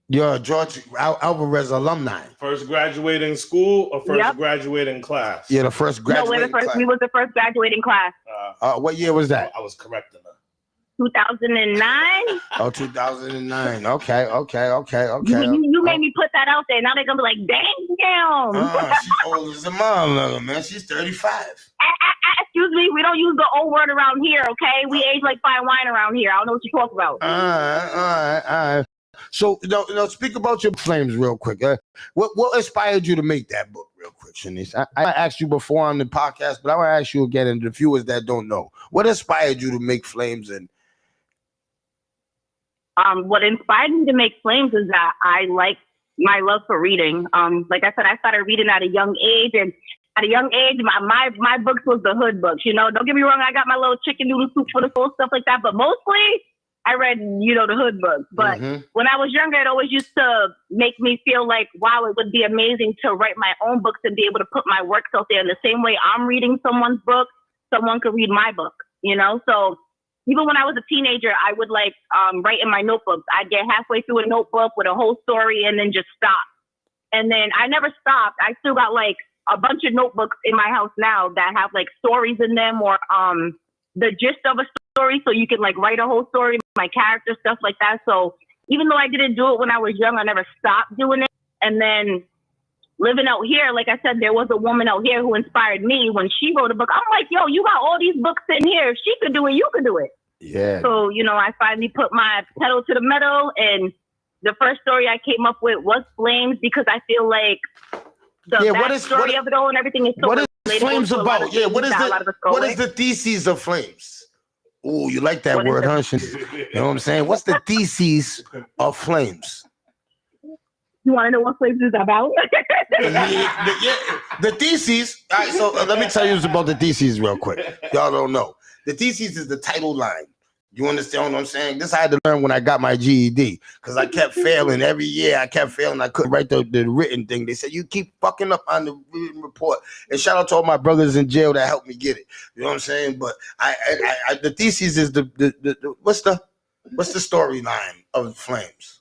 You're a George Alvarez alumni. First graduating school or first graduating class? Yeah, the first graduating class. We was the first graduating class. What year was that? I was correcting her. 2009. Oh, 2009. Okay. You made me put that out there. Now they're gonna be like, damn. She's old as a mother, man. She's 35. Excuse me, we don't use the old word around here, okay? We age like fine wine around here. I don't know what you talk about. All right. So, speak about your flames real quick. What inspired you to make that book real quick, Shanice? I asked you before on the podcast, but I want to ask you again, and the viewers that don't know, what inspired you to make Flames? And what inspired me to make Flames is that I like my love for reading. Like I said, I started reading at a young age, and at a young age, my books was the hood books. You know, don't get me wrong, I got my little chicken noodle soup for the soul, stuff like that, but mostly I read, the hood books. But when I was younger, it always used to make me feel like, wow, it would be amazing to write my own books and be able to put my works out there in the same way I'm reading someone's book, someone could read my book, So even when I was a teenager, I would write in my notebooks. I'd get halfway through a notebook with a whole story and then just stop. And then I never stopped. I still got a bunch of notebooks in my house now that have stories in them or the gist of a story, so you can write a whole story, my character, stuff like that. So even though I didn't do it when I was young, I never stopped doing it. And then living out here, like I said, there was a woman out here who inspired me when she wrote a book. I'm like, yo, you got all these books sitting here. If she could do it, you could do it. Yeah. So, I finally put my pedal to the metal, and the first story I came up with was Flames, because I feel like the backstory of it all and everything is so what is Flames about? Yeah, what is the thesis of Flames? Oh, you like that word, huh? You know what I'm saying? What's the thesis of Flames? You want to know what Flames is about? The thesis. All right, so let me tell you about the thesis real quick. Y'all don't know. The thesis is the title line. You understand what I'm saying? This I had to learn when I got my GED, because I kept failing every year. I couldn't write the written thing. They said, you keep fucking up on the written report. And shout out to all my brothers in jail that helped me get it. You know what I'm saying? But I the thesis is the what's the storyline of Flames?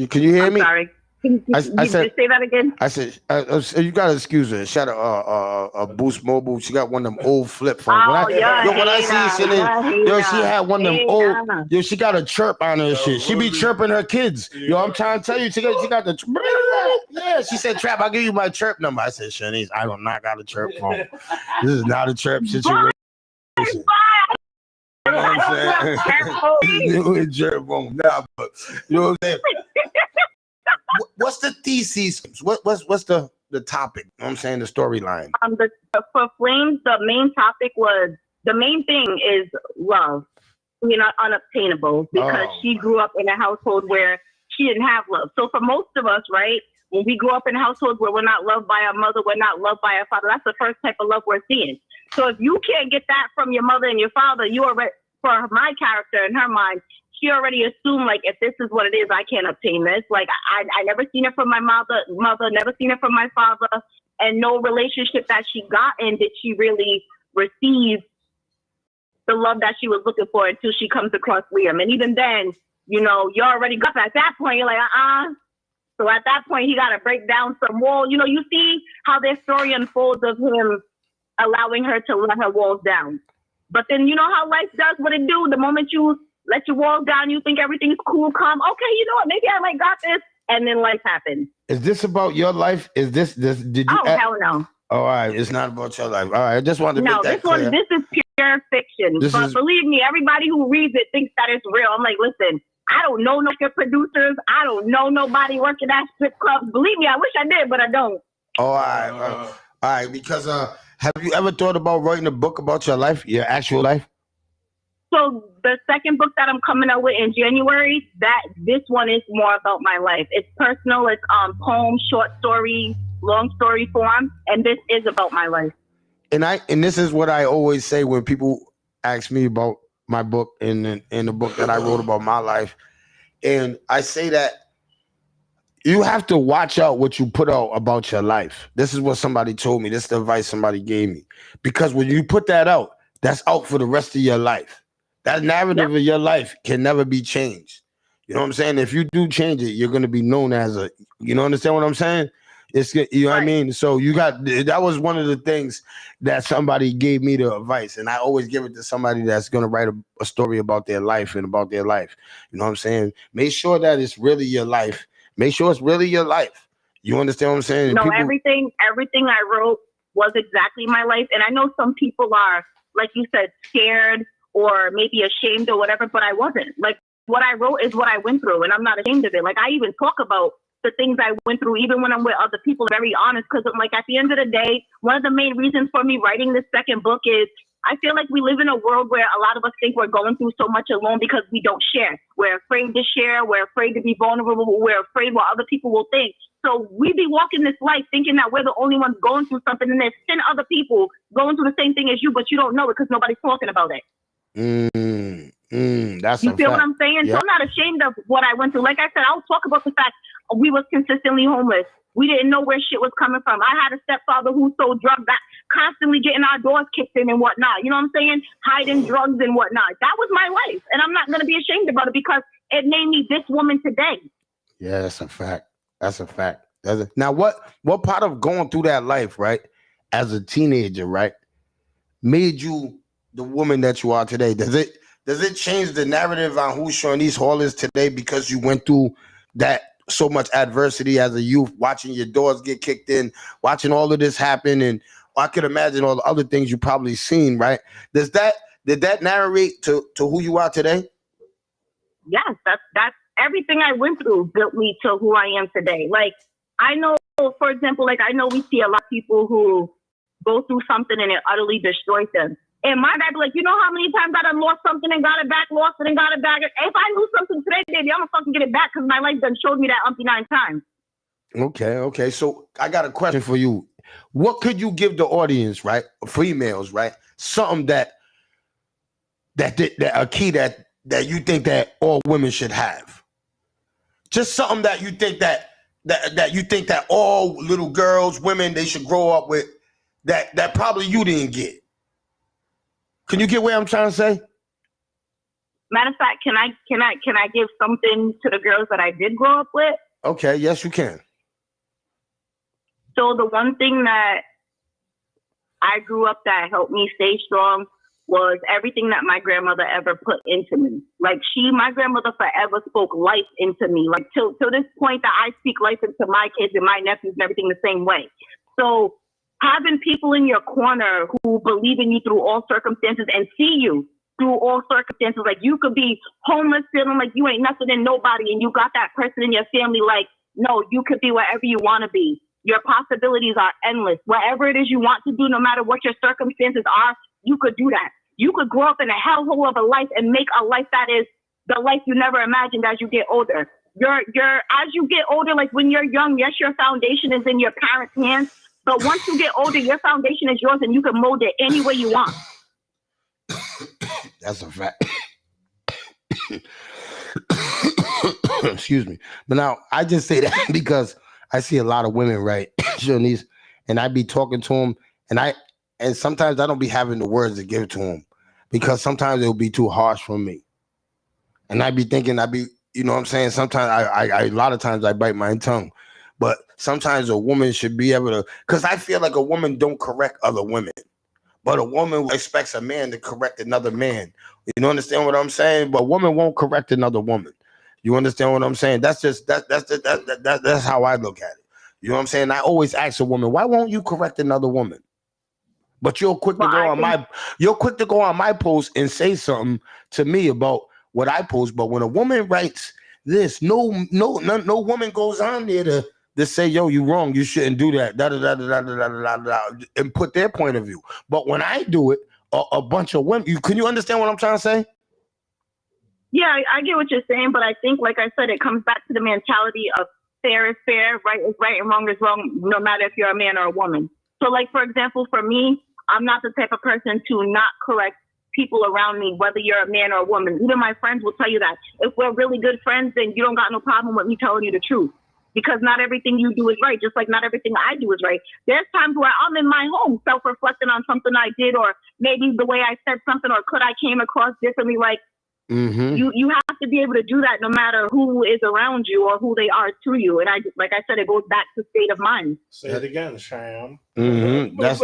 Can you hear me? Sorry. I said, say that again. I said, you gotta excuse her. Shout out a Boost Mobile. She got one of them old flip phones. When I see she had one of them old. She got a chirp on her shit. She be chirping her kids. I'm trying to tell you, she got the. Yeah, she said, Trap, I'll give you my chirp number. I said, Shanice, I do not got a chirp phone. This is not a chirp situation. You know what I'm saying? Chirp phone. Nah, but you know what I'm saying? What's the thesis? What's the topic? You know what I'm saying, the storyline. For Flames, the main thing is love. Unobtainable, because she grew up in a household where she didn't have love. So for most of us, right, when we grow up in households where we're not loved by our mother, we're not loved by our father, that's the first type of love we're seeing. So if you can't get that from your mother and your father, you already, for my character in her mind, she already assumed, if this is what it is, I can't obtain this. I never seen it from my mother, never seen it from my father, and no relationship that she got in did she really receive the love that she was looking for until she comes across Liam. And even then, you already got at that point, you're like, So at that point, he got to break down some wall. You see how their story unfolds of him allowing her to let her walls down. But then you know how life does what it do. The moment you let your walls down, you think everything's cool, calm. Okay, you know what? Maybe I might got this. And then life happens. Is this about your life? Is this did you? Oh, hell no. Oh, all right. It's not about your life. All right. I just wanted to make that clear. This is pure fiction. But believe me, everybody who reads it thinks that it's real. I'm like, listen, I don't know no producers. I don't know nobody working at strip clubs. Believe me, I wish I did, but I don't. Oh, all right. All right. Because have you ever thought about writing a book about your life, your actual life? So the second book that I'm coming out with in January, this one is more about my life. It's personal. It's poems, short stories, long story form, and this is about my life. And this is what I always say when people ask me about my book and the book that I wrote about my life, and I say that you have to watch out what you put out about your life. This is what somebody told me. This is the advice somebody gave me, because when you put that out, that's out for the rest of your life. That narrative of your life can never be changed. You know what I'm saying? If you do change it, you're going to be known as a, you know, understand what I'm saying? It's, you know what I mean? So that was one of the things that somebody gave me the advice. And I always give it to somebody that's going to write a story about their life and about their life. You know what I'm saying? Make sure that it's really your life. Make sure it's really your life. You understand what I'm saying? No, everything I wrote was exactly my life. And I know some people are, like you said, scared or maybe ashamed or whatever, but I wasn't. Like, what I wrote is what I went through, and I'm not ashamed of it. Like, I even talk about the things I went through, even when I'm with other people, very honest, because I'm like, at the end of the day, one of the main reasons for me writing this second book is I feel like we live in a world where a lot of us think we're going through so much alone because we don't share. We're afraid to share. We're afraid to be vulnerable. We're afraid what other people will think. So we be walking this life thinking that we're the only ones going through something, and there's 10 other people going through the same thing as you, but you don't know it because nobody's talking about it. That's you feel what I'm saying? Yeah. So I'm not ashamed of what I went through. Like I said, I'll talk about the fact we was consistently homeless. We didn't know where shit was coming from. I had a stepfather who sold drugs, that constantly getting our doors kicked in and whatnot. You know what I'm saying? Hiding drugs and whatnot. That was my life. And I'm not going to be ashamed about it because it made me this woman today. Yeah, that's a fact. That's a fact. Now, what part of going through that life, right, as a teenager, right, made you the woman that you are today? Does it change the narrative on who Shawnice Hall is today because you went through that so much adversity as a youth, watching your doors get kicked in, watching all of this happen, and I could imagine all the other things you probably seen, right? Did that narrate to who you are today? Yes, that's everything I went through built me to who I am today. Like, I know, for example, like I know we see a lot of people who go through something and it utterly destroys them. And my dad be like, you know how many times I done lost something and got it back, lost it and got it back? If I lose something today, baby, I'm gonna fucking get it back because my life done showed me that 9 times. Okay. So I got a question for you. What could you give the audience, right, females, right, something that a key that you think that all women should have? Just something that you think that you think that all little girls, women, they should grow up with that probably you didn't get. Can you get what I'm trying to say? Matter of fact, can I give something to the girls that I did grow up with? Okay, yes, you can. So the one thing that I grew up that helped me stay strong was everything that my grandmother ever put into me. Like my grandmother forever spoke life into me. Like till this point that I speak life into my kids and my nephews and everything the same way. So having people in your corner who believe in you through all circumstances and see you through all circumstances, like you could be homeless, feeling like you ain't nothing and nobody, and you got that person in your family like, no, you could be wherever you want to be. Your possibilities are endless. Whatever it is you want to do, no matter what your circumstances are, you could do that. You could grow up in a hellhole of a life and make a life that is the life you never imagined as you get older. As you get older, like when you're young, yes, your foundation is in your parents' hands. But once you get older, your foundation is yours and you can mold it any way you want. That's a fact. Excuse me. But now I just say that because I see a lot of women, right, Shawnice, and I be talking to them, and sometimes I don't be having the words to give to them because sometimes it'll be too harsh for me. And I be thinking, you know what I'm saying? Sometimes I a lot of times I bite my tongue. But sometimes a woman should be able to, because I feel like a woman don't correct other women, but a woman expects a man to correct another man. You understand what I'm saying? But a woman won't correct another woman. You understand what I'm saying? That's how I look at it. You know what I'm saying? I always ask a woman, why won't you correct another woman? But you're quick to go on my post and say something to me about what I post. But when a woman writes this, no woman goes on there to say, yo, you wrong, you shouldn't do that, and put their point of view. But when I do it, a bunch of women, can you understand what I'm trying to say? Yeah, I get what you're saying, but I think, like I said, it comes back to the mentality of fair is fair, right is right, and wrong is wrong, no matter if you're a man or a woman. So, like, for example, for me, I'm not the type of person to not correct people around me, whether you're a man or a woman. Even my friends will tell you that. If we're really good friends, then you don't got no problem with me telling you the truth. Because not everything you do is right, just like not everything I do is right. There's times where I'm in my home self-reflecting on something I did, or maybe the way I said something, or could I came across differently. Like, you have to be able to do that no matter who is around you or who they are to you. And like I said, it goes back to state of mind. Say it again, Sham. That's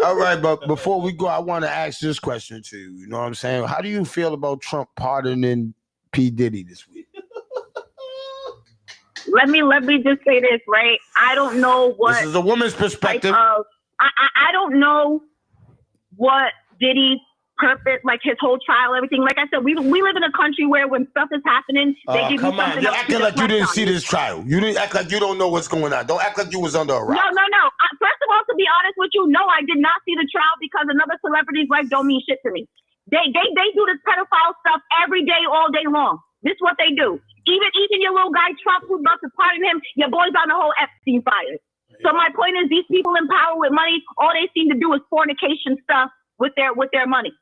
all right, but before we go, I want to ask this question to you. You know what I'm saying? How do you feel about Trump pardoning P. Diddy this week? Let me just say this, right? I don't know what this is a woman's perspective. I don't know what Diddy's purpose, like his whole trial, everything. Like I said, we live in a country where when stuff is happening, they give you something. Come on, you're acting like you didn't see this trial. You didn't act like you don't know what's going on. Don't act like you was under a rock. No. First of all, to be honest with you, no, I did not see the trial because another celebrity's life don't mean shit to me. They do this pedophile stuff every day, all day long. This is what they do. Even your little guy Trump, who's about to pardon him, your boy's on the whole Epstein fire. So my point is, these people in power with money, all they seem to do is fornication stuff with their money.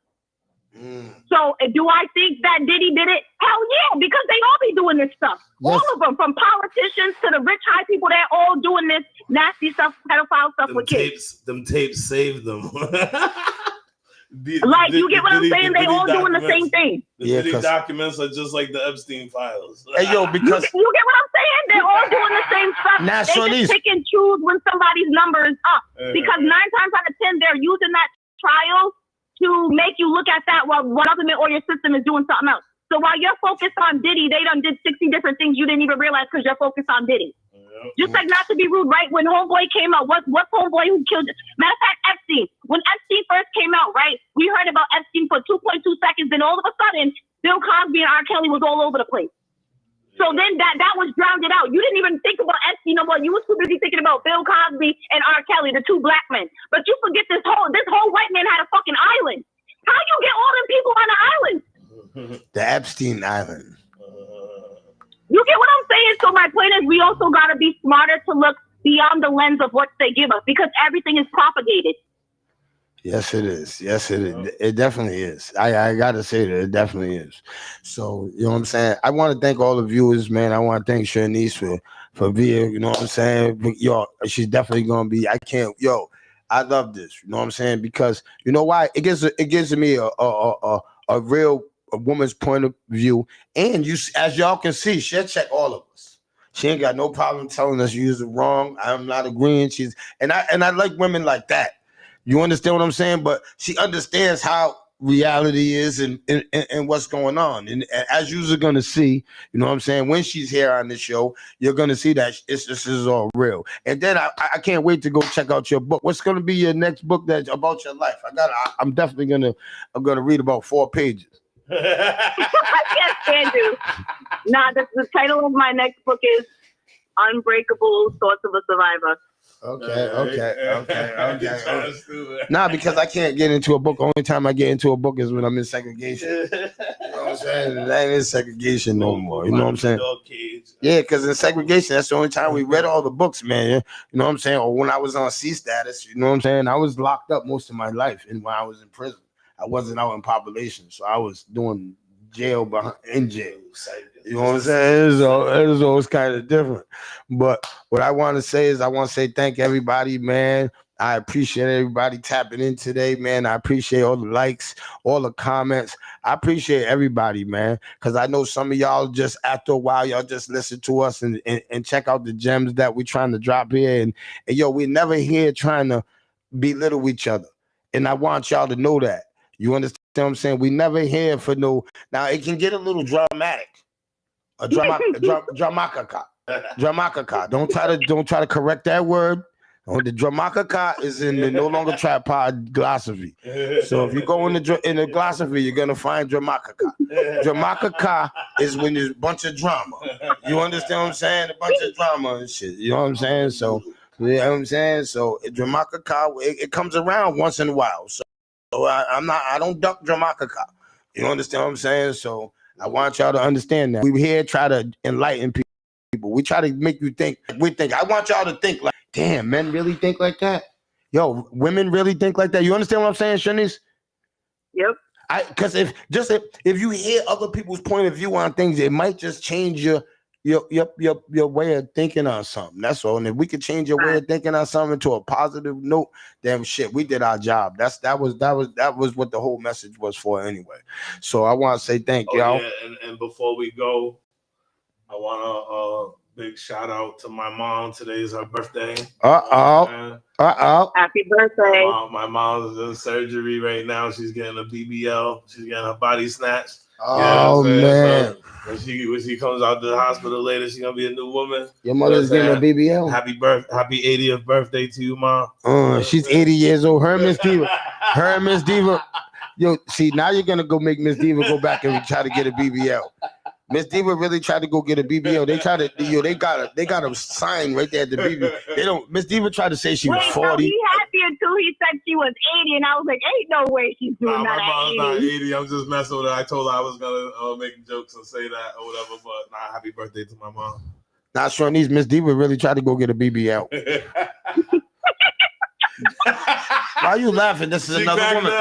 So do I think that Diddy did it? Hell yeah, because they all be doing this stuff. Yes. All of them, from politicians to the rich high people, they're all doing this nasty stuff, pedophile stuff with kids. Them tapes saved them. You get what I'm saying? They all doing the same thing. The Diddy documents are just like the Epstein files. Hey, yo, because you get what I'm saying? They're all doing the same stuff. They just pick and choose when somebody's number is up. Because 9 times out of 10, they're using that trial to make you look at that while one government or your system is doing something else. So while you're focused on Diddy, they done did 60 different things you didn't even realize because you're focused on Diddy. Just like, not to be rude, right? When Homeboy came out, what's Homeboy who killed it? Matter of fact, Epstein. When Epstein first came out, right, we heard about Epstein for 2.2 seconds, and all of a sudden, Bill Cosby and R. Kelly was all over the place. So then that was drowned out. You didn't even think about Epstein no more. You were too busy thinking about Bill Cosby and R. Kelly, the 2 black men. But you forget this whole white man had a fucking island. How you get all them people on the island? The Epstein Island. You get what I'm saying? So my point is, we also got to be smarter to look beyond the lens of what they give us, because everything is propagated. Yes, it is. Yes, it is. It definitely is. I got to say that it definitely is. So, you know what I'm saying? I want to thank all the viewers, man. I want to thank Shanice for being, you know what I'm saying? Yo, she's definitely going to be, I love this, you know what I'm saying? Because, you know why? It gives me a real woman's point of view. And you, as y'all can see, she'll check all of us. She ain't got no problem telling us you're wrong. I'm not agreeing. And I like women like that. You understand what I'm saying? But she understands how reality is and what's going on. And as you're going to see, you know what I'm saying, when she's here on this show, you're going to see that this is all real. And then I can't wait to go check out your book. What's going to be your next book that's about your life? I'm definitely going to read about 4 pages. I can't stand you. Nah, the title of my next book is Unbreakable Thoughts of a Survivor. Okay. Nah, because I can't get into a book. Only time I get into a book is when I'm in segregation. You know what I'm saying? I ain't in segregation no more. You know what I'm saying? Yeah, because in segregation, that's the only time we read all the books, man. You know what I'm saying? Or when I was on C status, you know what I'm saying? I was locked up most of my life, and when I was in prison, I wasn't out in population, so I was doing jail in jail. You know what I'm saying? It was kind of different. But what I want to say is, I want to say thank everybody, man. I appreciate everybody tapping in today, man. I appreciate all the likes, all the comments. I appreciate everybody, man, because I know some of y'all just, after a while, y'all just listen to us and check out the gems that we're trying to drop here. And yo, we're never here trying to belittle each other. And I want y'all to know that. You understand what I'm saying? We never here for no. Now it can get a little dramatic, dramakaka. Don't try to correct that word. The dramakaka is in the no longer tripod glossary. So if you go in the glossary, you're gonna find dramakaka. Dramakaka is when there's a bunch of drama. You understand what I'm saying? A bunch of drama and shit. You know what I'm saying? So you know what I'm saying? So dramakaka, it comes around once in a while. So I'm not. I don't duck Jamaica. You understand what I'm saying? So I want y'all to understand that we here try to enlighten people. We try to make you think. We think. I want y'all to think like, damn, men really think like that. Yo, women really think like that. You understand what I'm saying, Shanice? Yep. Because if you hear other people's point of view on things, it might just change your way of thinking on something. That's all. And if we could change your way of thinking on something to a positive note, then shit, we did our job. That was what the whole message was for anyway. So I want to say thank y'all. Yeah, and before we go, I want to big shout out to my mom. Today's her birthday. Happy birthday. My mom's in surgery right now. She's getting a BBL. She's getting her body snatched. Oh, man. So when she comes out the hospital later, she's gonna be a new woman. Your mother's getting a BBL. Happy 80th birthday to you, Mom. She's 80 years old. Her Miss Diva. Yo, see, now you're gonna go make Miss Diva go back and try to get a BBL. Miss Diva really tried to go get a BBL. They got a sign right there at the BBL. Miss Diva tried to say she was 40. No, he happier too. He said she was 80, and I was like, ain't no way she's doing that. My mom's 80. not 80. I'm just messing with her. I told her I was gonna make jokes and say that or whatever, but happy birthday to my mom. Not sure these Miss Diva really tried to go get a BBL. Why are you laughing? This is another woman.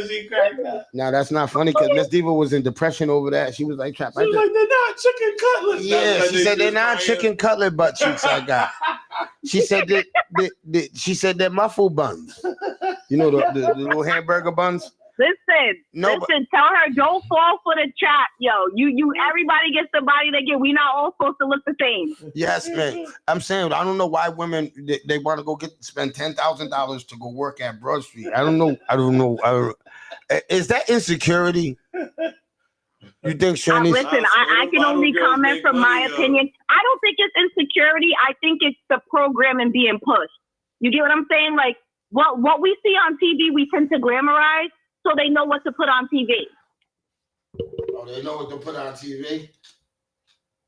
She cracked that. Now that's not funny because Miss Diva was in depression over that. She was like, "Trap." She was like, they're not chicken cutlets. Yeah, she said they're not chicken cutlet butt cheeks. I got. She said that. She said they're muffle buns. You know the little hamburger buns. Listen, tell her don't fall for the trap, yo. You everybody gets the body they get. We not all supposed to look the same. Yes, man. I'm saying I don't know why women they want to go spend $10,000 to go work at Broad Street. I don't know. Is that insecurity? You think, Shani? Listen, I can only comment from my opinion. I don't think it's insecurity. I think it's the programming being pushed. You get what I'm saying? Like what we see on TV, we tend to glamorize. So they know what to put on TV. Oh, they know what to put on TV?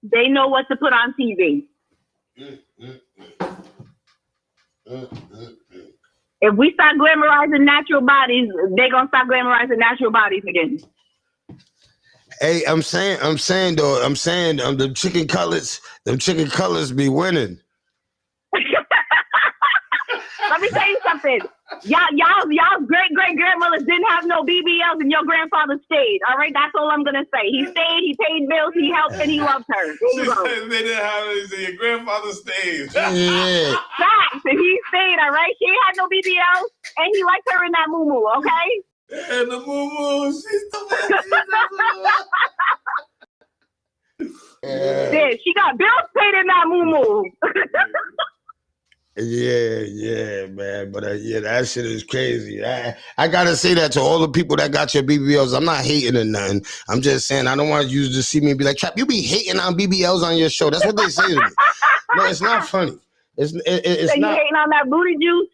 They know what to put on TV. If we start glamorizing natural bodies, they're going to start glamorizing natural bodies again. Hey, I'm saying them chicken cutlets be winning. Let me tell you something. Y'all great grandmothers didn't have no BBLs and your grandfather stayed. All right, that's all I'm gonna say. He stayed, he paid bills, he helped, and he loved her. There you go. They didn't have it. Your grandfather stayed. Yeah. Facts. He stayed. All right. She had no BBLs, and he liked her in that moo. Okay. And the moo. She's the Yeah, she got bills paid in that moo. Yeah, man. But that shit is crazy. I gotta say that to all the people that got your BBLs. I'm not hating or nothing. I'm just saying I don't want you to see me and be like, Trap, you be hating on BBLs on your show. That's what they say to me. No, it's not funny. It's So not. you hating on that booty juice?